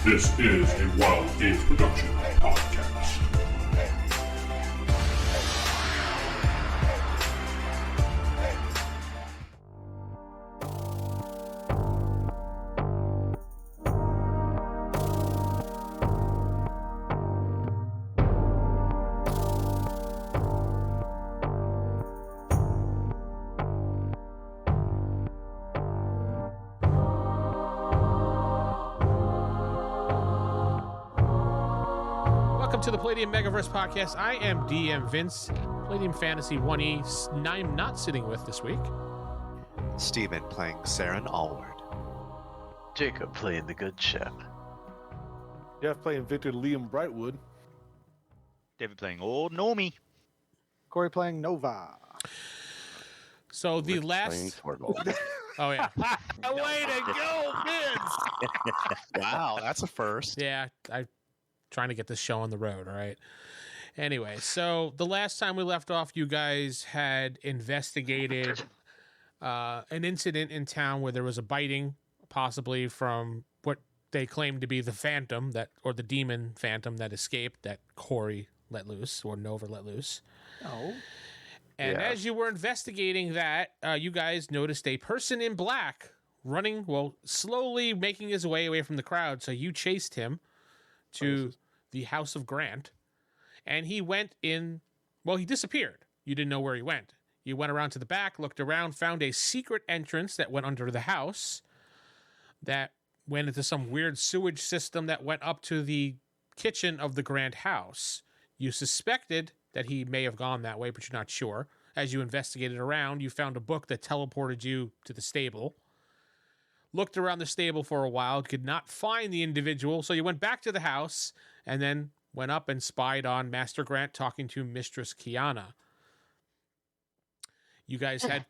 This is a Wild Games Production podcast. To the Palladin Megaverse podcast. I am DM Vince, Palladin Fantasy 1E. I'm not sitting with this week. Steven playing Seran Allward. Jakob playing the good Shep. Geoff playing Victor Liam Brightwood. David playing old Gnomey. Corey playing Nova. So the last... Torvald. Oh, yeah. Way to go, Vince! Wow, that's a first. Yeah, I'm trying to get this show on the road, all right? Anyway, so the last time we left off, you guys had investigated an incident in town where there was a biting, possibly from what they claimed to be the phantom, or the demon phantom that escaped, that Corey let loose, or Nova let loose. Oh. And as you were investigating that, you guys noticed a person in black running, slowly making his way away from the crowd. So you chased him to the House of Grant, and he went in. Well, he disappeared. You didn't know where he went. You went around to the back, looked around, found a secret entrance that went under the house, that went into some weird sewage system that went up to the kitchen of the Grant house. You suspected that he may have gone that way, but you're not sure. As you investigated around, you found a book that teleported you to the stable. Looked around the stable for a while, could not find the individual, so you went back to the house and then went up and spied on Master Grant talking to Mistress Kiana. You guys had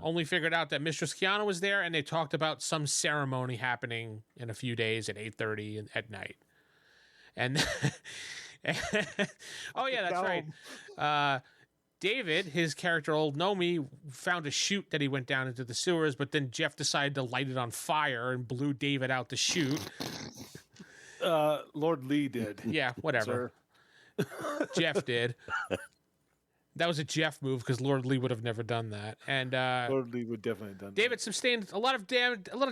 only figured out that Mistress Kiana was there, and they talked about some ceremony happening in a few days at 8:30 at night. And oh yeah, that's right. David, his character, old Gnomey, found a chute that he went down into the sewers, but then Geoff decided to light it on fire and blew David out the chute. Lord Lee did. Yeah, whatever. Geoff did. That was a Geoff move because Lord Lee would have never done that. And Lord Lee would definitely have done that. David sustained a lot of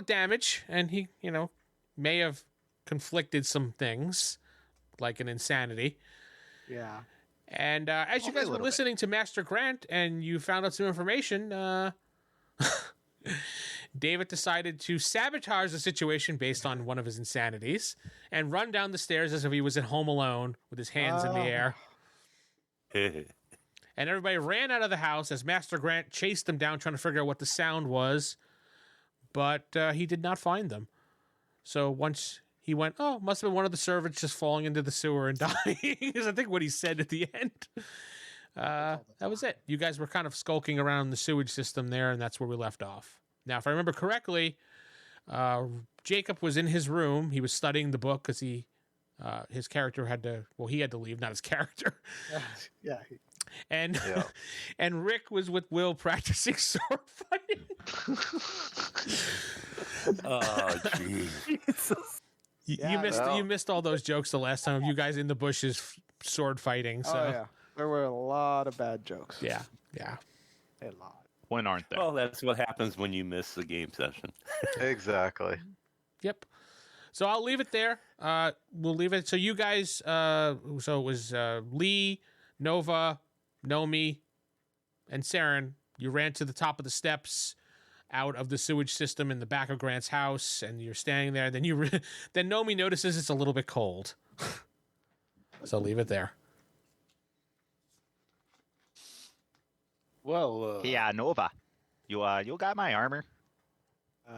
damage, and he, may have conflicted some things, like an insanity. Yeah. And as you guys were listening to Master Grant and you found out some information, David decided to sabotage the situation based on one of his insanities and run down the stairs as if he was at home alone with his hands in the air. And everybody ran out of the house as Master Grant chased them down, trying to figure out what the sound was. But he did not find them. So once he went, must have been one of the servants just falling into the sewer and dying, is I think what he said at the end. That was it. You guys were kind of skulking around the sewage system there, and that's where we left off. Now, if I remember correctly, Jakob was in his room. He was studying the book because his character had to leave, not his character. Yeah. And and Rick was with Will practicing sword fighting. Oh, jeez. You missed all those jokes the last time of you guys in the bushes sword fighting. So. Oh, yeah. There were a lot of bad jokes. Yeah. A lot. When aren't there? Well, that's what happens when you miss the game session. Exactly. Yep. So I'll leave it there. We'll leave it. So you guys, so it was Lee, Nova, Gnomey, and Seran. You ran to the top of the steps out of the sewage system in the back of Grant's house, and you're standing there. Then then Gnomey notices it's a little bit cold. So leave it there. Well, Yeah, Nova. You got my armor.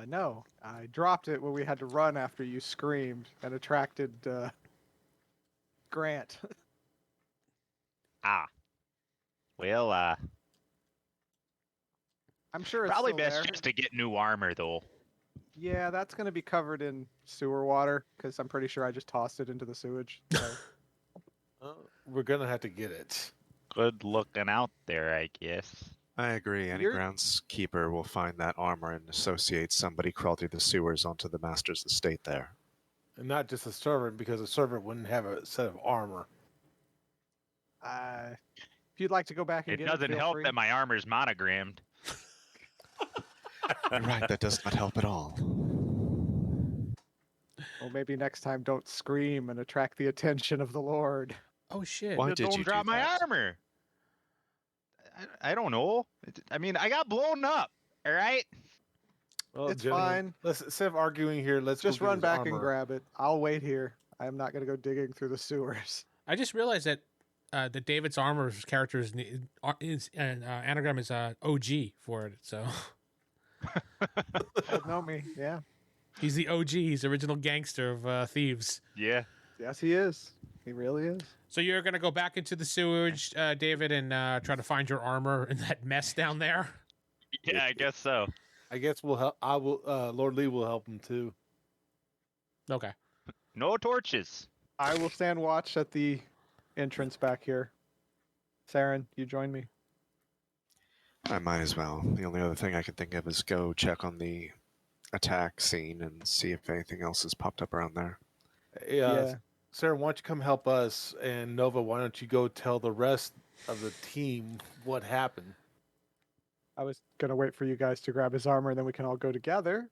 No, I dropped it when we had to run after you screamed and attracted Grant. Well, I'm sure it's probably still best there. just to get new armor, though. Yeah, that's going to be covered in sewer water because I'm pretty sure I just tossed it into the sewage. So. we're going to have to get it. Good looking out there, I guess. I agree. Any groundskeeper will find that armor and associate somebody crawled through the sewers onto the master's estate there. And not just a servant, because a servant wouldn't have a set of armor. If you'd like to go back and It get doesn't feel help free. that my armor's monogrammed. You're right, that does not help at all. Well, maybe next time don't scream and attract the attention of the Lord. Oh shit! Why Just did don't you drop do my that? armor. I don't know. I mean, I got blown up. All right. Well, It's gentlemen, fine. Let's instead of arguing here. Let's Just go get run his back armor. and grab it. I'll wait here. I'm not going to go digging through the sewers. I just realized that that David's armor's character's anagram is OG for it. So Old Gnome, yeah. he's the OG. He's the original gangster of thieves. Yeah. Yes, he is. He really is. So you're gonna go back into the sewage, David, and try to find your armor in that mess down there. Yeah, I guess so. I guess we'll help. I will. Lord Lee will help him too. Okay. No torches. I will stand watch at the entrance back here. Seran, you join me. I might as well. The only other thing I can think of is go check on the attack scene and see if anything else has popped up around there. Yeah. Sarah, why don't you come help us? And Nova, why don't you go tell the rest of the team what happened? I was going to wait for you guys to grab his armor, and then we can all go together.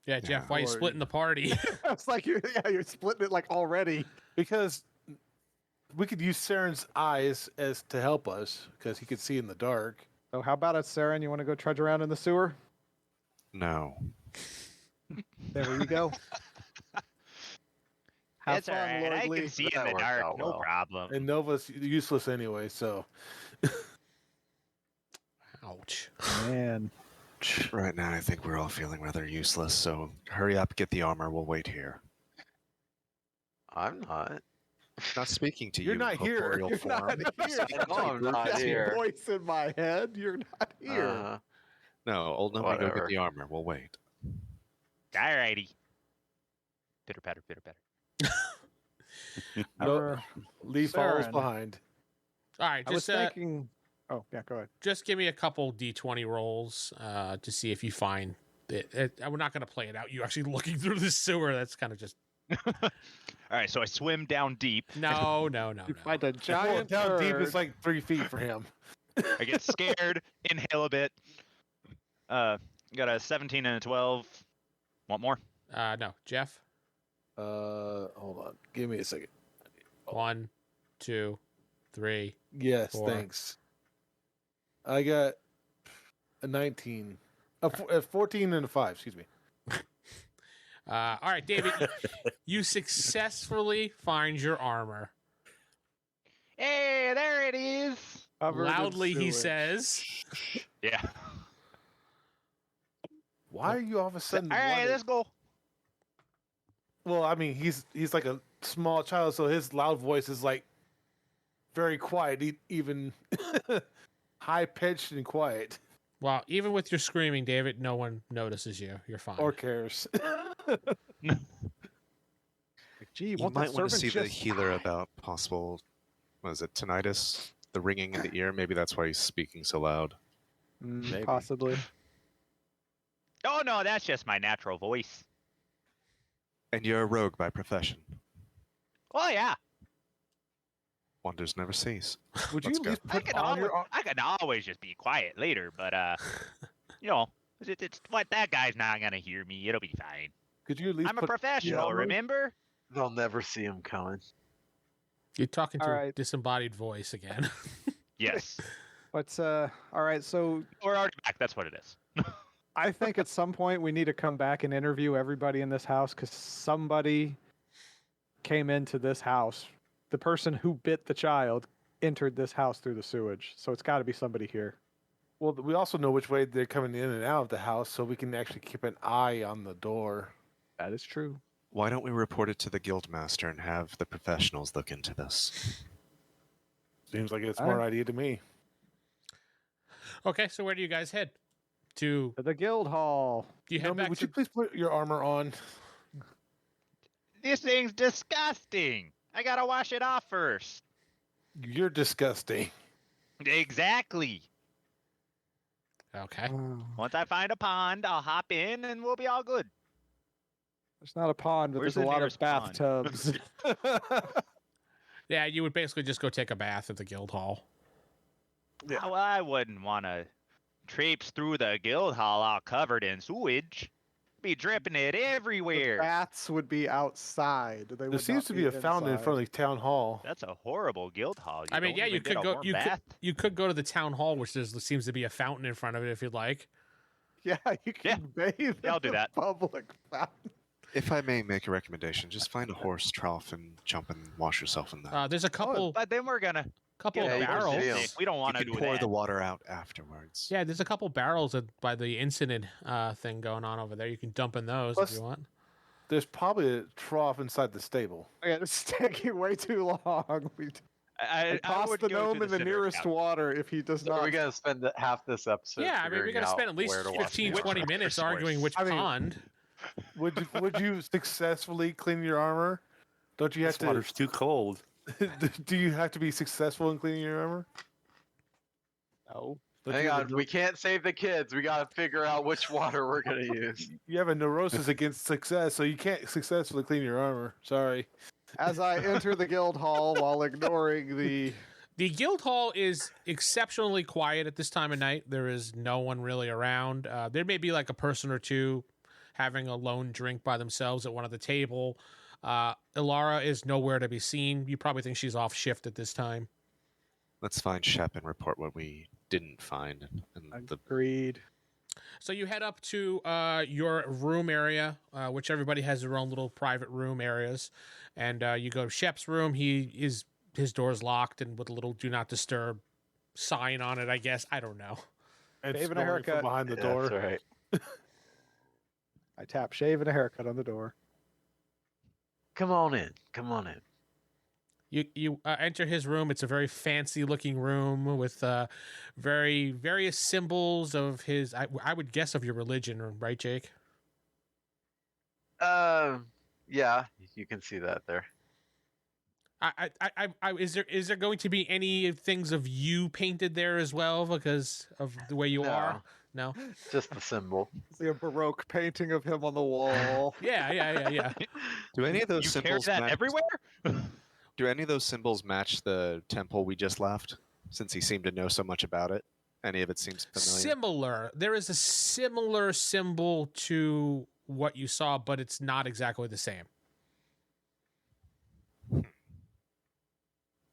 Yeah, Jeff, Yeah. why are you Or- splitting the party? I was like, you're splitting it like already. Because we could use Saren's eyes as to help us, because he could see in the dark. So how about it, Seran? You want to go trudge around in the sewer? No. There you go. Have It's fun, all right. Lord I Lee. can see in That the worked dark. out No well. problem. And Nova's useless anyway, so. Ouch. Man. Right now, I think we're all feeling rather useless, so hurry up, get the armor, we'll wait here. I'm not. Not speaking to You're you not in here. corporeal You're form. not here. No, I'm not That here. voice in my head. You're not here. No, old Gnome, go get Whatever. the armor, we'll wait. Alrighty. Pitter patter, pitter patter. No, Lee follows Seran. behind. All right, I was just thinking. Oh, yeah, go ahead. just give me a couple d20 rolls to see if you find it. We're not going to play it out. You actually looking through the sewer. That's kind of just All right, so I swim down deep. no. You find a Well, giant down deep turd. is like 3 feet for him. I get scared, inhale a bit. Got a 17 and a 12. Want more? no, Jeff. Hold on. Give me a second. 1, 2, 3. Yes, 4. thanks. I got a 19. A 14 and a 5, excuse me. All right, David, you successfully find your armor. Hey, there it is. Covered in Loudly, he sewage. says. Yeah. Why are you all of a All sudden? right, wondering- let's go. Well, I mean, he's like a small child, so his loud voice is like very quiet, even high pitched and quiet, Well, even with your screaming, David, no one notices you. You're fine. or cares. Gee, You won't might that want to servant see the just- healer about possible, what is it, tinnitus? The ringing in the ear? Maybe that's why he's speaking so loud. Maybe. Possibly. Oh, no, that's just my natural voice. And you're a rogue by profession. Oh, yeah. Wonders never cease. Would you Let's at go. least I put can, on always, your? I can always just be quiet later, but, you know, it's what that guy's not going to hear me. It'll be fine. Could you at least I'm a put? professional, Yeah. remember? They'll never see him coming. You're talking to All a right. disembodied voice again. Yes. What's all right, so We're already back. That's what it is. I think at some point we need to come back and interview everybody in this house because somebody came into this house. The person who bit the child entered this house through the sewage. So it's got to be somebody here. Well, we also know which way they're coming in and out of the house, so we can actually keep an eye on the door. That is true. Why don't we report it to the guildmaster and have the professionals look into this? Seems like a All smart right. idea to me. Okay, so where do you guys head? To To the guild hall. you head Nomi, back would to you please put your armor on? This thing's disgusting. I got to wash it off first. You're disgusting. Exactly. Okay. Once I find a pond, I'll hop in and we'll be all good. There's not a pond, but Where's there's a the lot of nearest pond? bathtubs. Yeah, you would basically just go take a bath at the guild hall. Yeah. Well, I wouldn't want to traipse through the guild hall all covered in sewage. Be dripping it The everywhere. baths would be outside. They There would seems not to be a fountain in inside. front of the town hall. That's a horrible guild hall. I mean, don't yeah, you even get could a go. warm bath. You could go to the town hall, which there seems to be a fountain in front of it, if you'd like. Yeah, you can bathe. Yeah, I'll in do the that. Public fountain. If I may make a recommendation, just find a horse trough and jump and wash yourself in that. There's a couple But then we're gonna couple get of Yeah, a horse barrels. deal. sick. We don't want you to can do pour that. the water out afterwards. Yeah, there's a couple barrels by the incident thing going on over there. You can dump in those Plus- if you want. There's probably a trough inside the stable. Yeah, it's taking way too long. I toss would the go to gnome in the center nearest account. water if he does So not. we're gonna spend half this episode. Yeah, I mean, we're figuring going to out spend at least where to wash 15, the 20 horse. minutes Which horse? arguing which I mean- pond. Would you successfully clean your armor? Don't you have This water's too cold. Do you have to be successful in cleaning your armor? No. Don't Hang you have on, a- we can't save the kids. We gotta figure out which water we're gonna use. You have a neurosis against success, so you can't successfully clean your armor. Sorry. As I enter the guild hall while ignoring the. The guild hall is exceptionally quiet at this time of night. There is no one really around. There may be like a person or two having a lone drink by themselves at one of the table. Ilara is nowhere to be seen. You probably think she's off shift at this time. Let's find Shep and report what we didn't find. And the Agreed. So you head up to your room area, which everybody has their own little private room areas, and you go to Shep's room. His door's locked and with a little "Do Not Disturb" sign on it. I guess I don't know. And Shave and a snoring from haircut. behind the Yeah, door. That's right. I tap shave and a haircut on the door. Come on in. Come on in. You enter his room. It's a very fancy looking room with various symbols of his. I would guess of your religion, right, Jake? Yeah, you can see that there. Is there going to be any things of you painted there as well because of the way you are? No. Just the symbol. See a Baroque painting of him on the wall. Yeah. do any of those You carry symbols that match, everywhere? Do any of those symbols match the temple we just left? Since he seemed to know so much about it, any of it seems familiar. Similar. There is a similar symbol to what you saw, but it's not exactly the same.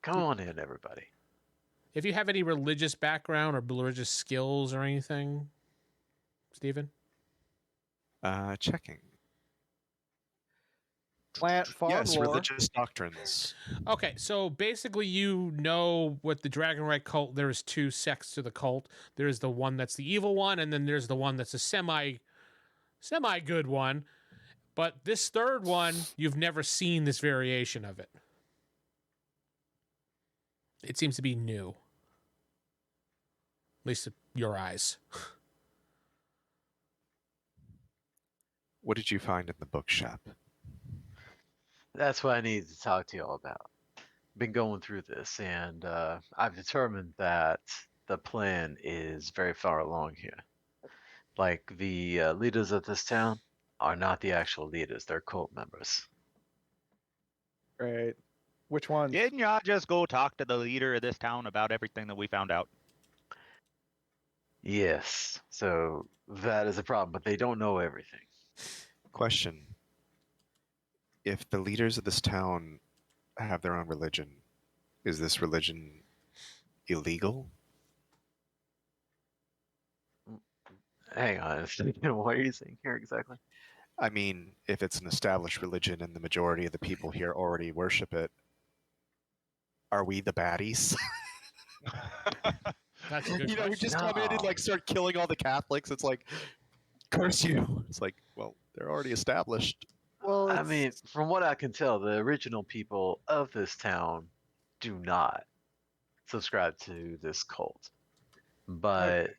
Come on in, everybody. If you have any religious background or religious skills or anything, Stephen? Checking. Plant farm Yes, lore. religious doctrines. Okay, so basically you know what the Dragonrite cult, there is two sects to the cult. There is the one that's the evil one, and then there's the one that's a semi-good one. But this third one, you've never seen this variation of it. It seems to be new. At least to your eyes. What did you find in the book, Shep? That's what I need to talk to you all about. Been going through this, and I've determined that the plan is very far along here. Like, the leaders of this town are not the actual leaders, they're cult members. Right. Which one? Didn't y'all just go talk to the leader of this town about everything that we found out? Yes, so that is a problem, but they don't know everything. Question. If the leaders of this town have their own religion, is this religion illegal? Hang on a second, what are you saying here exactly? I mean, if it's an established religion and the majority of the people here already worship it, are we the baddies? That's a good we question. just come in and like start killing all the Catholics. It's like, curse you. It's like, well, they're already established. Well, I mean, from what I can tell, the original people of this town do not subscribe to this cult. But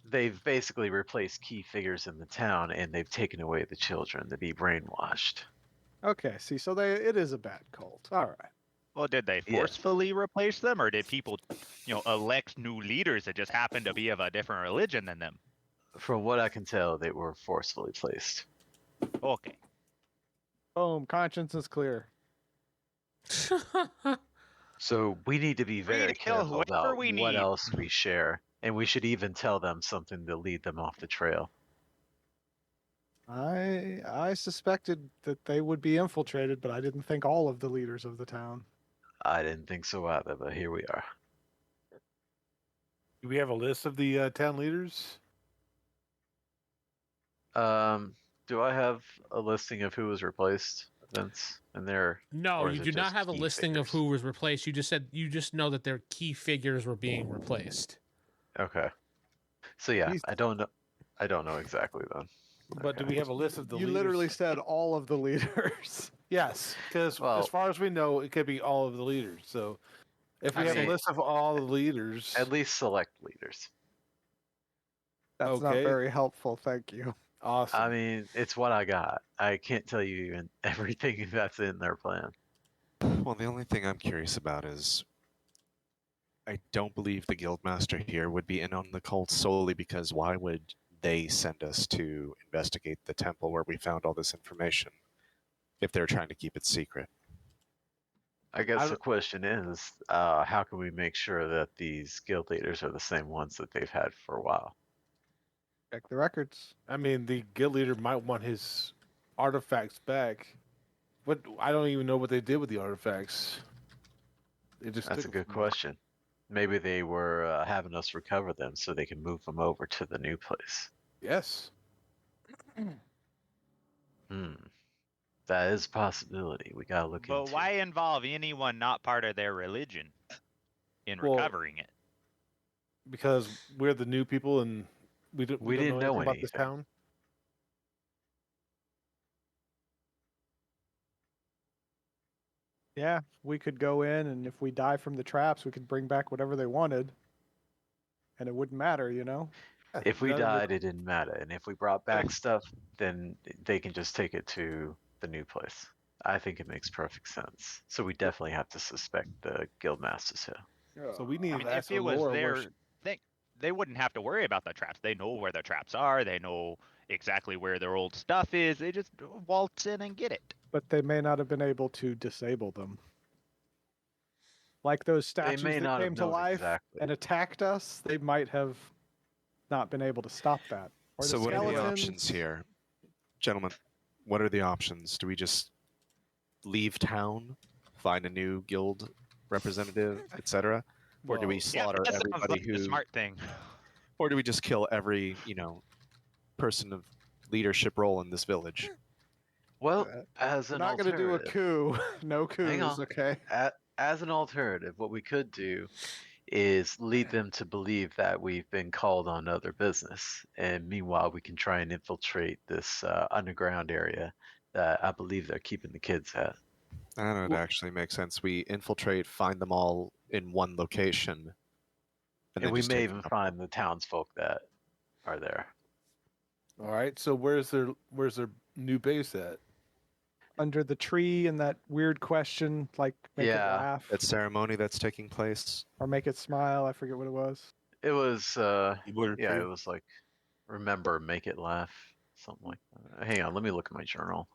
they've basically replaced key figures in the town, and they've taken away the children to be brainwashed. okay. See, so it is a bad cult. All right. Well, did they Yeah. forcefully replace them, or did people, elect new leaders that just happened to be of a different religion than them? From what I can tell, they were forcefully placed. Okay. Boom. Conscience is clear. So we need to be very kill careful whoever about we what need. else we share, and we should even tell them something to lead them off the trail. I suspected that they would be infiltrated, but I didn't think all of the leaders of the town. I didn't think so either, but here we are. Do we have a list of the town leaders? Do I have a listing of who was replaced, Vince? And there. No, Or is you it do not just have a key listing of figures? who was replaced. You just know that their key figures were being replaced. Okay. So yeah, He's- I don't know. I don't know exactly then. But do we have a list of the You leaders? literally said all of the leaders. Yes, because Well- as far as we know, it could be all of the leaders. So if we I have see. a list of all the leaders, At least select leaders. That's not Okay. very helpful. Thank you. awesome. I mean, it's what I got. I can't tell you even everything that's in their plan. Well, the only thing I'm curious about is I don't believe the guildmaster here would be in on the cult solely because why would they send us to investigate the temple where we found all this information if they're trying to keep it secret? I guess I the don't- question is, how can we make sure that these guild leaders are the same ones that they've had for a while? Check the records. I mean, the guild leader might want his artifacts back. But I don't even know what they did with the artifacts. They just That's a took good it from them. question. Maybe they were having us recover them so they can move them over to the new place. Yes. That is a possibility. We gotta look But into. why involve anyone not part of their religion in Well, recovering it? Because we're the new people and we don't didn't know anything about this anything. town. Yeah, we could go in, and if we die from the traps, we could bring back whatever they wanted, and it wouldn't matter, you know. If we That'd be- died, it didn't matter. And if we brought back stuff, then they can just take it to the new place. I think it makes perfect sense. So we definitely have to suspect the guild masters here. So we need I mean, to if ask it was Laura their where she- thing, they wouldn't have to worry about the traps. They know where the traps are. They know exactly where their old stuff is. They just waltz in and get it. But they may not have been able to disable them. Like those They statues may that not came have to known life exactly. and attacked us, they might have not been able to stop that. Or So the what are the skeletons. options here? Gentlemen, what are the options? Do we just leave town, find a new guild representative, etc.? Or do we Well, slaughter that sounds everybody like the who smart thing. or do we just kill every, person of leadership role in this village? Well, Uh, as We're an not going to do a alternative, coup. No coups, on. okay? as an alternative, what we could do is lead them to believe that we've been called on other business, and meanwhile we can try and infiltrate this underground area that I believe they're keeping the kids at. I don't know, it actually makes sense. We infiltrate, find them all in one location. And then we just may take even them. find the townsfolk that are there. All right. So where's their new base at? Under the tree and that weird question, like make Yeah, it laugh That ceremony that's taking place. or make it smile. I forget what it was. It was Were yeah, true. it was like remember, make it laugh, something like that. Hang on, let me look at my journal.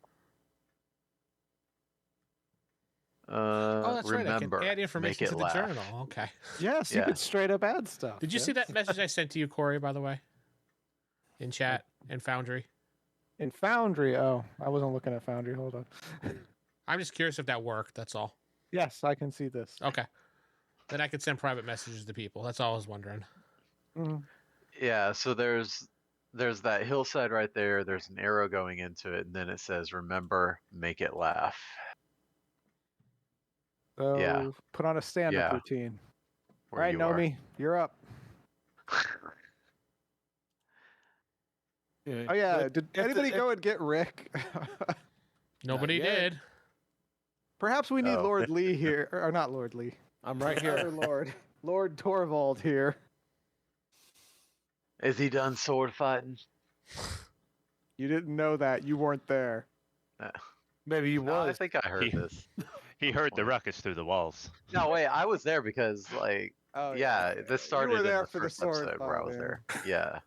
Oh, that's remember, right. I can add make information it to the laugh. journal. Okay. Yes, you Yeah. could straight up add stuff. Did you see yes. that message I sent to you, Corey, by the way? In chat and Foundry. In Foundry? Oh, I wasn't looking at Foundry. Hold on. I'm just curious if that worked. That's all. Yes, I can see this. Okay. Then I could send private messages to people. That's all I was wondering. Mhm. Yeah, so there's that hillside right there. There's an arrow going into it, and then it says, "Remember, make it laugh." So Yeah. put on a stand-up Yeah. routine. All Where right, you are. Gnome, you're up. Yeah. Oh yeah, But did if the- anybody if- go and get Rick? Nobody yet. did. Perhaps we need Oh. Lord Lee here, or not Lord Lee. I'm right Other here. Lord Torvald here. Is he done sword fighting? You didn't know that. You weren't there. Maybe he No, I was. think I heard He- this. He heard the ruckus through the walls. No, wait, I was there because, like, Oh yeah, this started in there the for the first sword episode where I fight, was yeah. there. Yeah.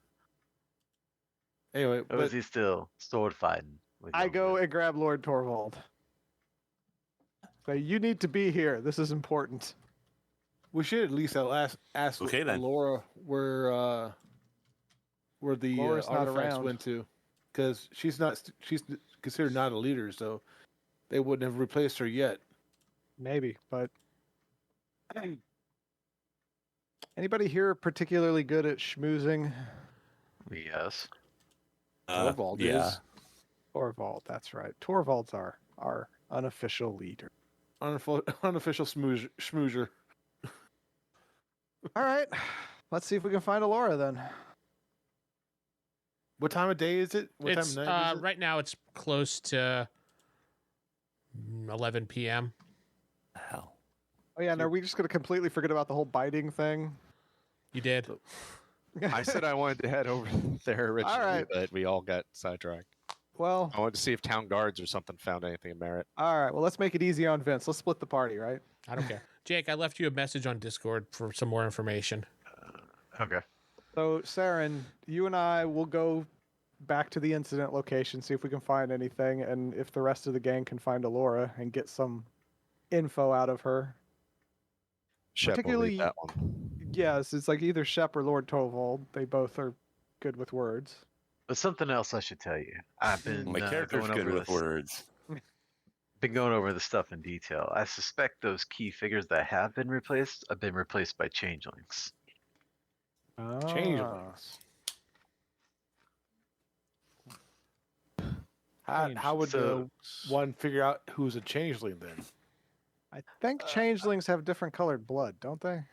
Anyway, Or was but he still sword fighting with I young go men. and grab Lord Torvald. Say, you need to be here. This is important. We should at least ask Okay, then. Laura where the Laura's not artifacts around. went to, because she's considered not a leader, so they wouldn't have replaced her yet. Maybe, but anybody here particularly good at schmoozing? Yes. Torvald yeah. is Torvald, that's right. Torvald's our unofficial leader. unofficial schmoozer. All right, let's see if we can find Alora then. What time of day is it? What It's time of night is it? right now. It's close to 11 p.m. Hell. Oh yeah, and are we just gonna completely forget about the whole biting thing? You did. I said I wanted to head over there originally, right. but we all got sidetracked. Well, I wanted to see if town guards or something found anything of merit. all right. Well, let's make it easy on Vince. Let's split the party, right? I don't care. Jake, I left you a message on Discord for some more information. Okay. So, Seran, you and I will go back to the incident location, see if we can find anything, and if the rest of the gang can find Alora and get some info out of her. Shep will Particularly- lead that one. Yes, it's like either Shep or Lord Torvald. They both are good with words. But something else I should tell you. I've been My character's going good over with this, words. been going over the stuff in detail. I suspect those key figures that have been replaced by changelings. Changelings. How would So- one figure out who's a changeling then? I think changelings have different colored blood, don't they?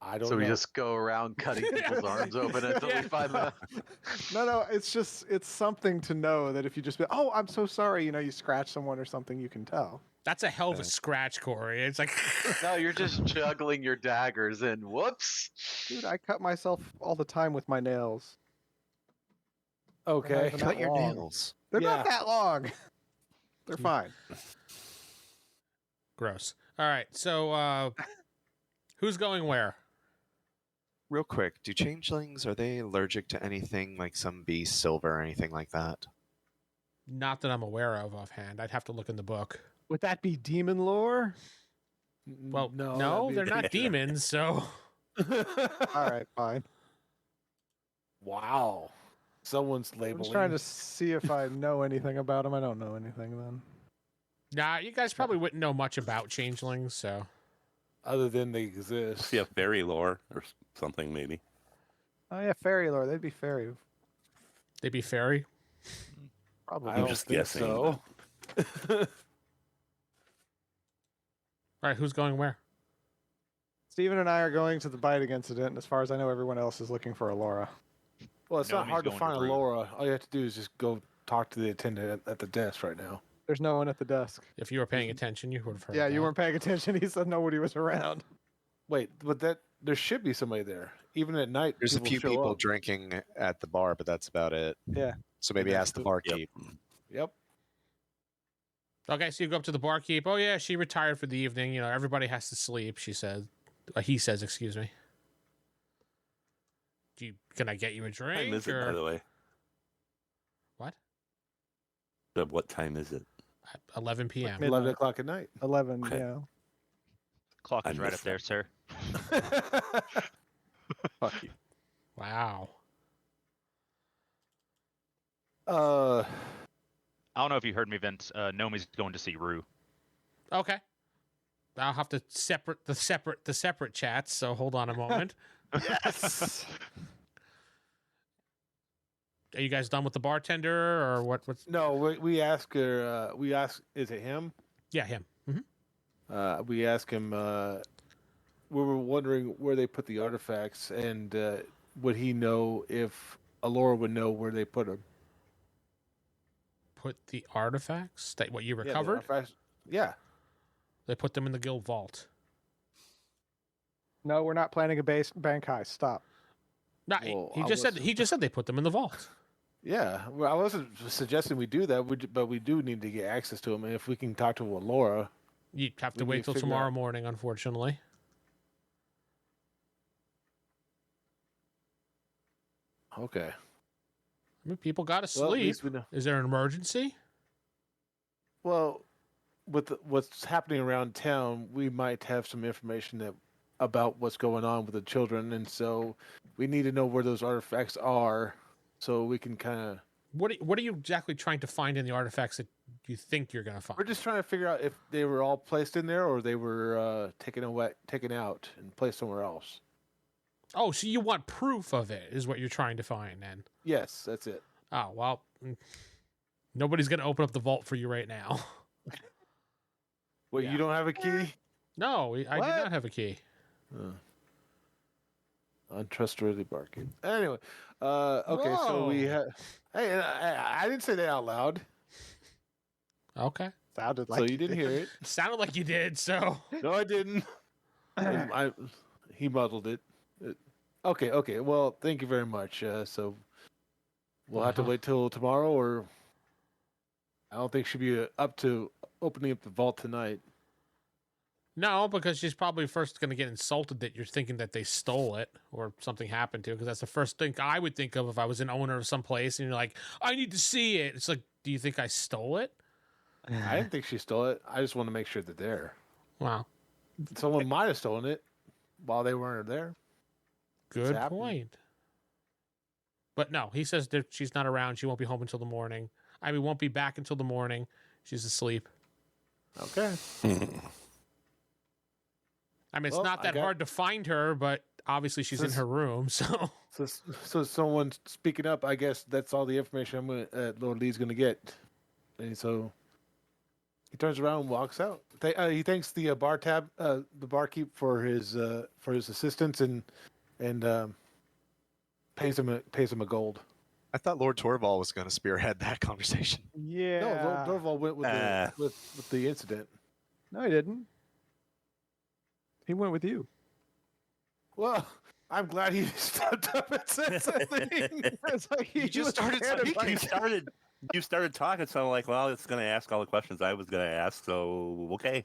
I don't So know. we just go around cutting people's arms open until Yeah. we find them. No, it's something to know that if you just be, oh, I'm so sorry, you scratch someone or something, you can tell. That's a hell of a scratch, Corey. It's like No, you're just juggling your daggers and whoops. Dude, I cut myself all the time with my nails. Okay. Cut your nails. They're Yeah. not that long. They're fine. gross. All right, so who's going where? Real quick, do changelings, are they allergic to anything like some beast, silver, or anything like that? Not that I'm aware of offhand. I'd have to look in the book. Would that be demon lore? Well, no, that'd be they're not adventure. demons, so All right, fine. Wow. Someone's I'm labeling. just trying to see if I know anything about them. I don't know anything then. nah. You guys probably wouldn't know much about changelings, so Other than they exist. Yeah, fairy lore or something maybe. Oh yeah, fairy lore. They'd be fairy. they'd be fairy. Probably. I don't just think guessing, so. All right, who's going where? Steven and I are going to the biting incident, and as far as I know, everyone else is looking for Alora. Well, it's not Gnomey's hard to going to find a Brew. Laura. All you have to do is just go talk to the attendant at the desk right now. There's no one at the desk. If you were paying attention, you would have heard. Yeah, you that. weren't paying attention. He said nobody was around. Wait, but there should be somebody there. Even at night, There's a few show people up. drinking at the bar, but that's about it. Yeah. So maybe That's ask the cool. barkeep. Yep. Okay, so you go up to the barkeep. Oh yeah, she retired for the evening. Everybody has to sleep. She said. He says, "Excuse me. Can I get you a What drink?" time is it, by or the way? what? What time is it? 11 p.m. Midnight. 11 o'clock at night. 11, Okay. yeah. Clock I is right missed up there, sir. Fuck you. Wow. uh, I don't know if you heard me, Vince. Gnomey's going to see Rue. Okay. I'll have to separate the separate chats. So hold on a moment. Yes. Are you guys done with the bartender or what? What's no, we ask her. We ask, is it him? yeah, him. Hmm. We ask him. We were wondering where they put the artifacts, and would he know if Alora would know where they put them? Put the artifacts that what you Yeah, the recovered. artifacts- Yeah. They put them in the guild vault. No, we're not planning a bank heist. Stop. No, Well, he I just said wasn't- they put them in the vault. Yeah, well, I wasn't suggesting we do that, but we do need to get access to him. And if we can talk to Laura, You have to We wait need to till figure tomorrow out- morning, unfortunately. okay. I mean, people got to Well, at sleep. least we know. Is there an emergency? Well, with what's happening around town, we might have some information about what's going on with the children, and so we need to know where those artifacts are, so we can kind of. What are you exactly trying to find in the artifacts that you think you're going to find? We're just trying to figure out if they were all placed in there or they were taken out and placed somewhere else. Oh, so you want proof of it is what you're trying to find then. Yes, that's it. Oh, well, nobody's going to open up the vault for you right now. What, Yeah. you don't have a key? No, I do What? not have a key. Untrustworthy barking. Anyway, okay, so we Whoa. have. Hey, I didn't say that out loud, Okay. Sounded like so you didn't hear it. Sounded like you did, so. No, I didn't. He muddled it. Okay. Well, thank you very much. So we'll have to wait till tomorrow, or I don't think she'll be up to opening up the vault tonight. No, because she's probably first going to get insulted that you're thinking that they stole it or something happened to it, because that's the first thing I would think of if I was an owner of some place and you're like, I need to see it. It's like, do you think I stole it? I didn't think she stole it. I just want to make sure that they're. Wow. Someone might have stolen it while they weren't there. Good happened. point. But no, he says that she's not around. She won't be home until the morning. I mean, won't be back until the morning. She's asleep. Okay. I mean, it's Well, not I that got- hard to find her, but obviously she's in Since- her room, so. So someone speaking up. I guess that's all the information Lord Lee's going to get. And so he turns around and walks out. He thanks the barkeep for his assistance and pays him a gold. I thought Lord Torvald was going to spearhead that conversation. Yeah. No, Lord Torvald went with the incident. No, he didn't. He went with you. Well, I'm glad he stepped up and said something. It's like You just started speaking. You started talking, so I'm like, well, it's going to ask all the questions I was going to ask, so okay.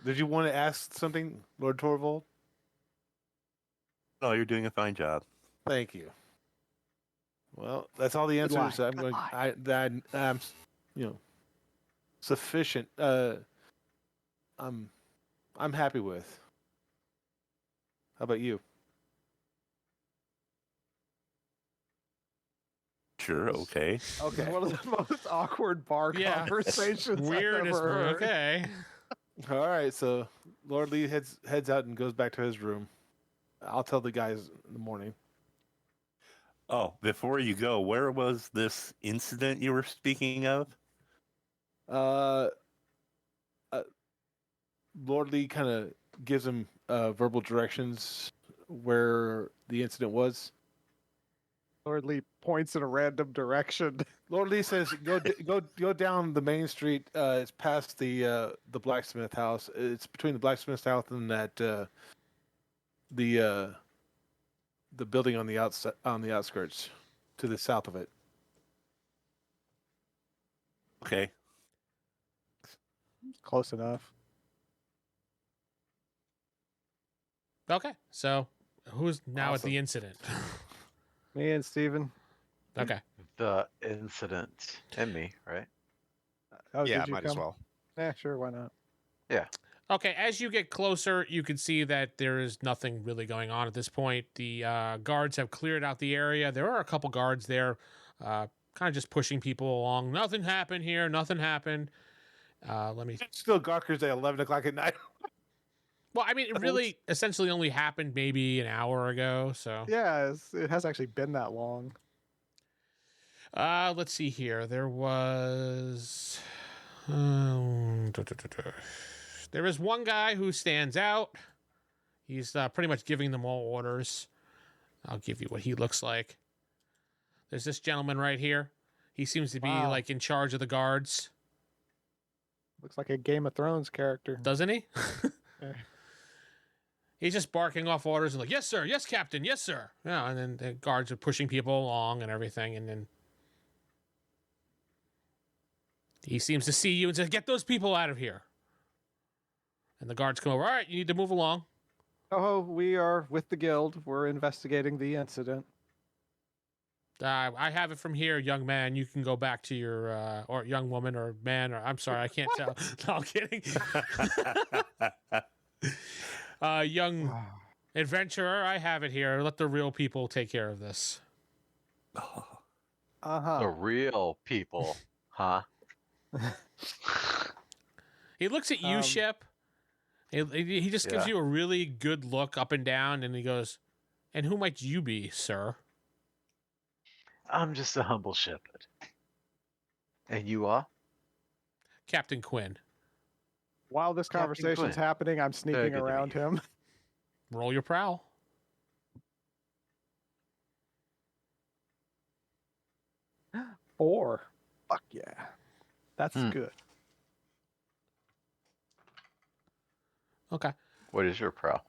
Did you want to ask something, Lord Torvald? No, you're doing a fine job. Thank you. Well, that's all the Good answers lie. I'm Good going. I'm sufficient. I'm happy with. How about you? Sure, okay. Okay. One of the most awkward bar Yeah. conversations Weird I've as ever heard. okay. All right. So Lord Lee heads out and goes back to his room. I'll tell the guys in the morning. Oh, before you go, where was this incident you were speaking of? Lord Lee kind of gives him verbal directions where the incident was. Lord Lee points in a random direction. Lord Lee says, "Go down the main street. It's past the blacksmith house. It's between the blacksmith house and that the building on the outskirts, to the south of it." Okay. Close enough. Okay, so who's now at Awesome. the incident? Me and Steven. Okay. The incident and me, right? Oh, yeah, did you might as come? well. Yeah, sure. Why not? Okay, as you get closer, you can see that there is nothing really going on at this point. The guards have cleared out the area. There are a couple guards there, kind of just pushing people along. Nothing happened here. Nothing happened. Let me. Still Gawker's at 11 o'clock at night. Well, I mean, it really essentially only happened maybe an hour ago. So Yeah, it has actually been that long. let's see here. There was. There is one guy who stands out. He's pretty much giving them all orders. I'll give you what he looks like. There's this gentleman right here. He seems to be Wow. like in charge of the guards, Looks like a Game of Thrones character. doesn't he? Yeah. He's just barking off orders and like, yes, sir, yes, captain, yes, sir. Yeah, and then the guards are pushing people along and everything, and then he seems to see you and says, get those people out of here. And the guards come over, all right, you need to move along. Oh, we are with the guild. We're investigating the incident. I have it from here, young man. You can go back to your or young woman or man or I'm sorry, I can't tell. No, I'm kidding. Young adventurer, I have it here. Let the real people take care of this. The real people, huh? He looks at you, Shep. He just gives Yeah. you a really good look up and down, and he goes, "And who might you be, sir?" I'm just a humble shepherd. And you are? Captain Quinn. While this Captain conversation's Quinn. happening, I'm Very sneaking good to around meet you. him. Roll your prowl. 4. Fuck yeah. That's Hmm. good. Okay. What is your pro?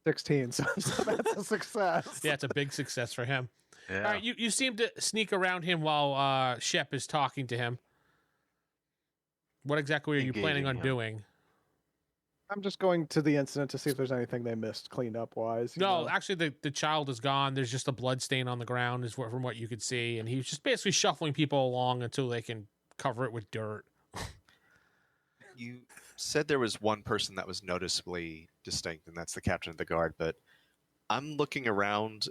16, so that's a success. Yeah, it's a big success for him. Yeah. All right, you seem to sneak around him while Shep is talking to him. What exactly are you planning Engaging on him. doing? I'm just going to the incident to see if there's anything they missed cleaned up wise. you No, know. actually, the child is gone. There's just a blood stain on the ground, from what you could see, and he's just basically shuffling people along until they can cover it with dirt. You said there was one person that was noticeably distinct, and that's the captain of the guard. But I'm looking around.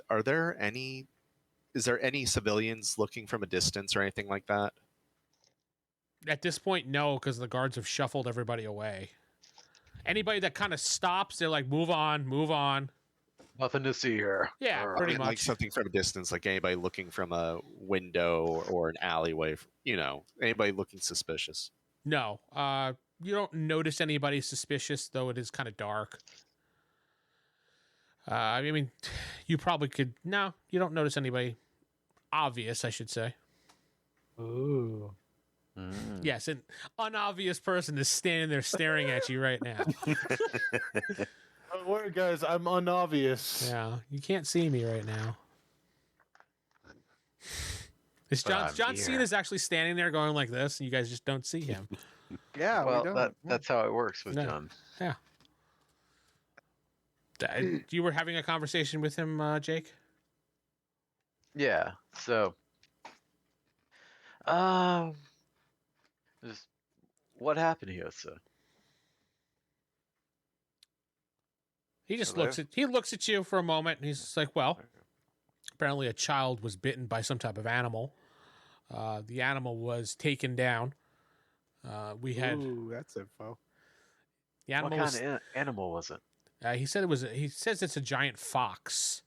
Is there any civilians looking from a distance or anything like that? At this point, no, because the guards have shuffled everybody away. Anybody that kind of stops, they're like, "Move on, move on." Nothing to see here. Yeah, Brr. pretty I mean, like much. something from a distance, like anybody looking from a window or an alleyway. Anybody looking suspicious. No, you don't notice anybody suspicious, though it is kind of dark. I mean, you probably could. No, you don't notice anybody obvious, I should say. Ooh. Mm. Yes, an unobvious person is standing there staring at you right now. Don't worry, guys. I'm unobvious. Yeah, you can't see me right now. Is But I'm John here. Cena's actually standing there going like this, and you guys just don't see him. Yeah, Well, we don't. that's how it works with No. John. You were having a conversation with him, Jake? Yeah. So, just what happened here, sir? He just Hello? looks at you for a moment, and he's just like, "Well, apparently a child was bitten by some type of animal. The animal was taken down. We had Ooh, that's info. the animal What was. kind of animal was it? He said it was. He says it's a giant fox.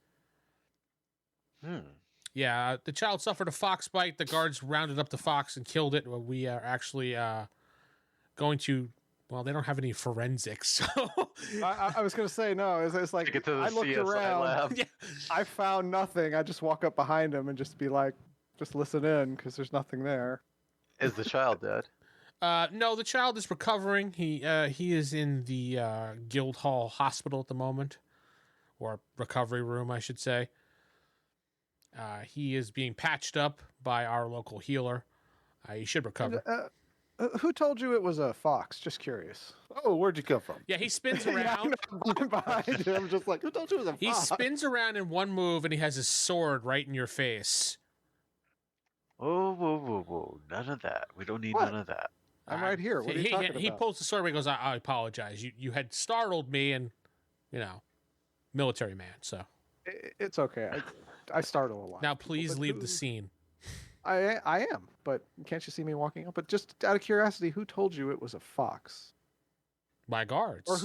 Yeah, the child suffered a fox bite. The guards rounded up the fox and killed it. Well, we are actually going to. Well, they don't have any forensics, so I was going to say, no, it's like, Take it to the I looked CSI around, lab. yeah. I found nothing. I just walk up behind him and just be like, just listen in, because there's nothing there. Is the child dead? No, the child is recovering. He is in the Guildhall Hospital at the moment, or recovery room, I should say. He is being patched up by our local healer. He should recover. Who told you it was a fox? Just curious. Oh, where'd you come from? Yeah, he spins Yeah, around. I'm behind him, just like, who told you it was a He fox? spins around in one move, and he has his sword right in your face. Oh, whoa, whoa, whoa! None of that. We don't need What? none of that. I'm right here. What are you talking He about? pulls the sword away and goes, I apologize. You had startled me, and, military man, so. It's okay. I startle a lot. Now please But leave who- the scene. I am, but can't you see me walking up? But just out of curiosity, who told you it was a fox? My guards. Or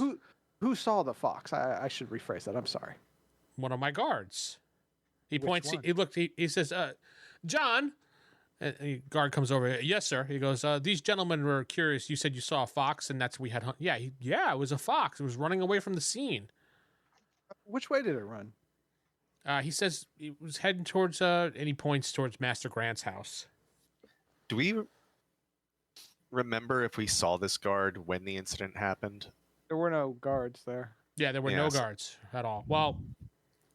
who saw the fox? I should rephrase that. I'm sorry. One of my guards. He Which points. one? He looked. He says, "John." And the guard comes over. Yes, sir. He goes. These gentlemen were curious. You said you saw a fox, and that's we had. Yeah, it was a fox. It was running away from the scene. Which way did it run? He says he was heading towards. And he points towards Master Grant's house. Do we remember if we saw this guard when the incident happened? There were no guards there. Yeah, there were no Yes. guards at all. Well,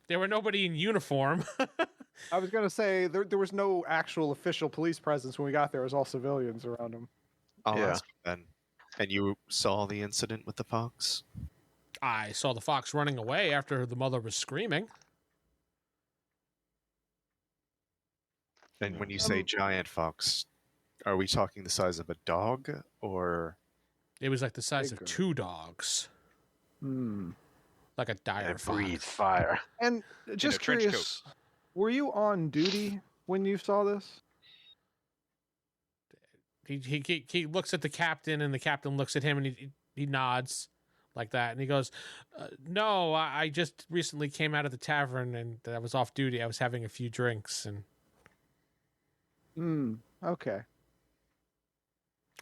there were nobody in uniform. I was gonna say there was no actual official police presence when we got there. It was all civilians around him. I'll Yeah. ask then. And you saw the incident with the fox? I saw the fox running away after the mother was screaming. And when you say giant fox, are we talking the size of a dog or? It was like the size Bigger. of 2 dogs, Hmm. like a dire It breathes fox. fire. And just trench curious, were you on duty when you saw this? He looks at the captain, and the captain looks at him, and he nods like that, and he goes, "No, I just recently came out of the tavern, and I was off duty. I was having a few drinks, and Hmm. Okay.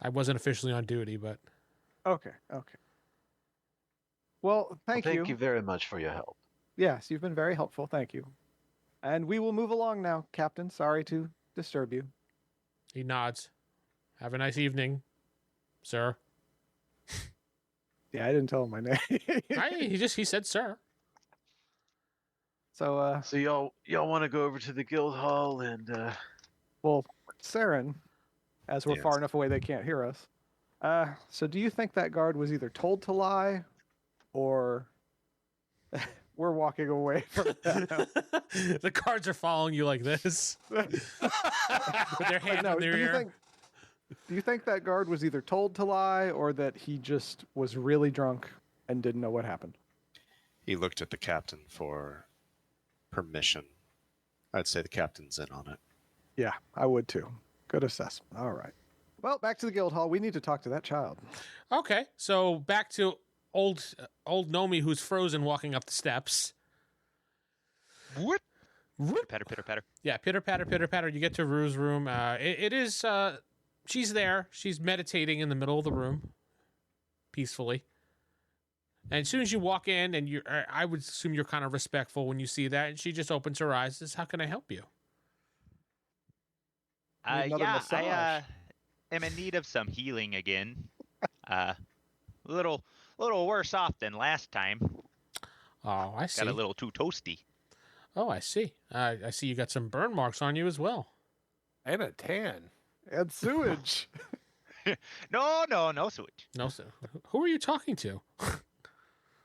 I wasn't officially on duty, but." Okay. Well, thank Thank you very much for your help. Yes, you've been very helpful. Thank you. And we will move along now, Captain. Sorry to disturb you. He nods. Have a nice evening, sir. Yeah, I didn't tell him my name. He said sir. So, So y'all want to go over to the guild hall and well, Seran, as we're far Yes. enough away they can't hear us. So do you think that guard was either told to lie, or we're walking away from them? The cards are following you like this, with their hand No, in their do ear. you think that guard was either told to lie, or that he just was really drunk and didn't know what happened? He looked at the captain for permission. I'd say the captain's in on it. Yeah, I would too. Good assessment. All right. Well, back to the guild hall. We need to talk to that child. Okay, so back to old Gnomey, who's frozen, walking up the steps. Whoop. Whoop. Patter, pitter, patter. Yeah, pitter patter, pitter patter. You get to Rue's room. It is. She's there. She's meditating in the middle of the room, peacefully. And as soon as you walk in, and I would assume you're kind of respectful when you see that, and she just opens her eyes. Says, "How can I help you?" Need another I massage. am in need of some healing again. A little worse off than last time. Oh, I see. Got a little too toasty. Oh, I see. I see you got some burn marks on you as well. And a tan. And sewage. No switch. No, sir. Who are you talking to?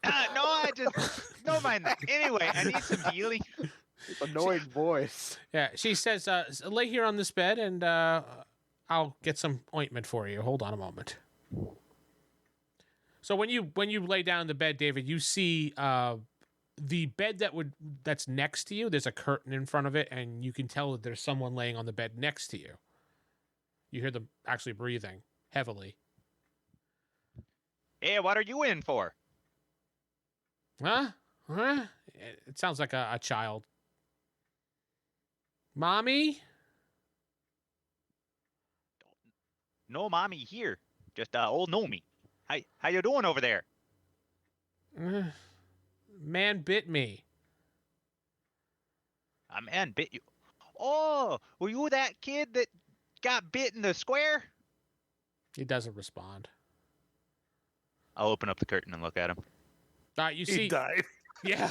No, I just don't mind that. Anyway, I need some healing. Annoying voice. Yeah, she says, "Lay here on this bed, and I'll get some ointment for you. Hold on a moment." So when you lay down in the bed, David, you see the bed that's next to you. There's a curtain in front of it, and you can tell that there's someone laying on the bed next to you. You hear them actually breathing heavily. Hey, what are you in for? Huh? It sounds like a child. Mommy? No, mommy here. Just old Gnomey. How you doing over there? Man bit me. A man bit you. Oh, were you that kid that got bit in the square? He doesn't respond. I'll open up the curtain and look at him. You see, He died. yeah.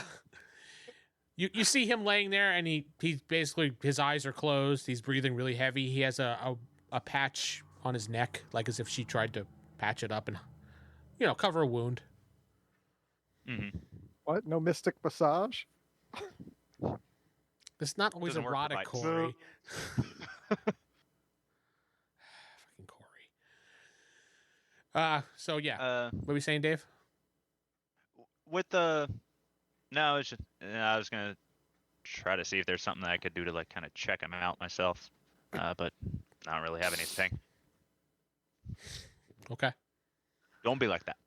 You see him laying there, and he's basically, his eyes are closed. He's breathing really heavy. He has a patch on his neck, like as if she tried to patch it up and, cover a wound. Mm-hmm. What? No mystic massage? It's not always Doesn't work erotic, with Corey. Fucking Corey. So yeah. What were we saying, Dave? With the no, it's just I was gonna try to see if there's something that I could do to like kind of check him out myself, but I don't really have anything. Okay. Don't be like that.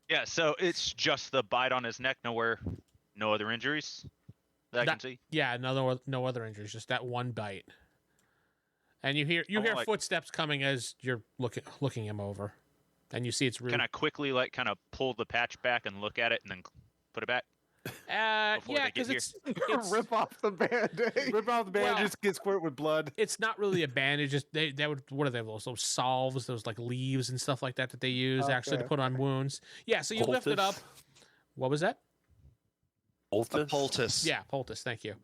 Yeah, so it's just the bite on his neck. No other injuries that I can see. Yeah, no other injuries, just that one bite. And you hear footsteps coming as you're looking him over, and you see it's really. Can I quickly kind of pull the patch back and look at it and then put it back? Yeah, before they get because here? it's Rip off the band-aid. Rip out the band, Well- just get squirt with blood. it's not really a bandage. Just what are they? Those salves, those like leaves and stuff like that they use actually to Okay, put on wounds. Yeah, so you lift it up. Poultice? What was that? Poultice? Poultice. Yeah, poultice. Thank you.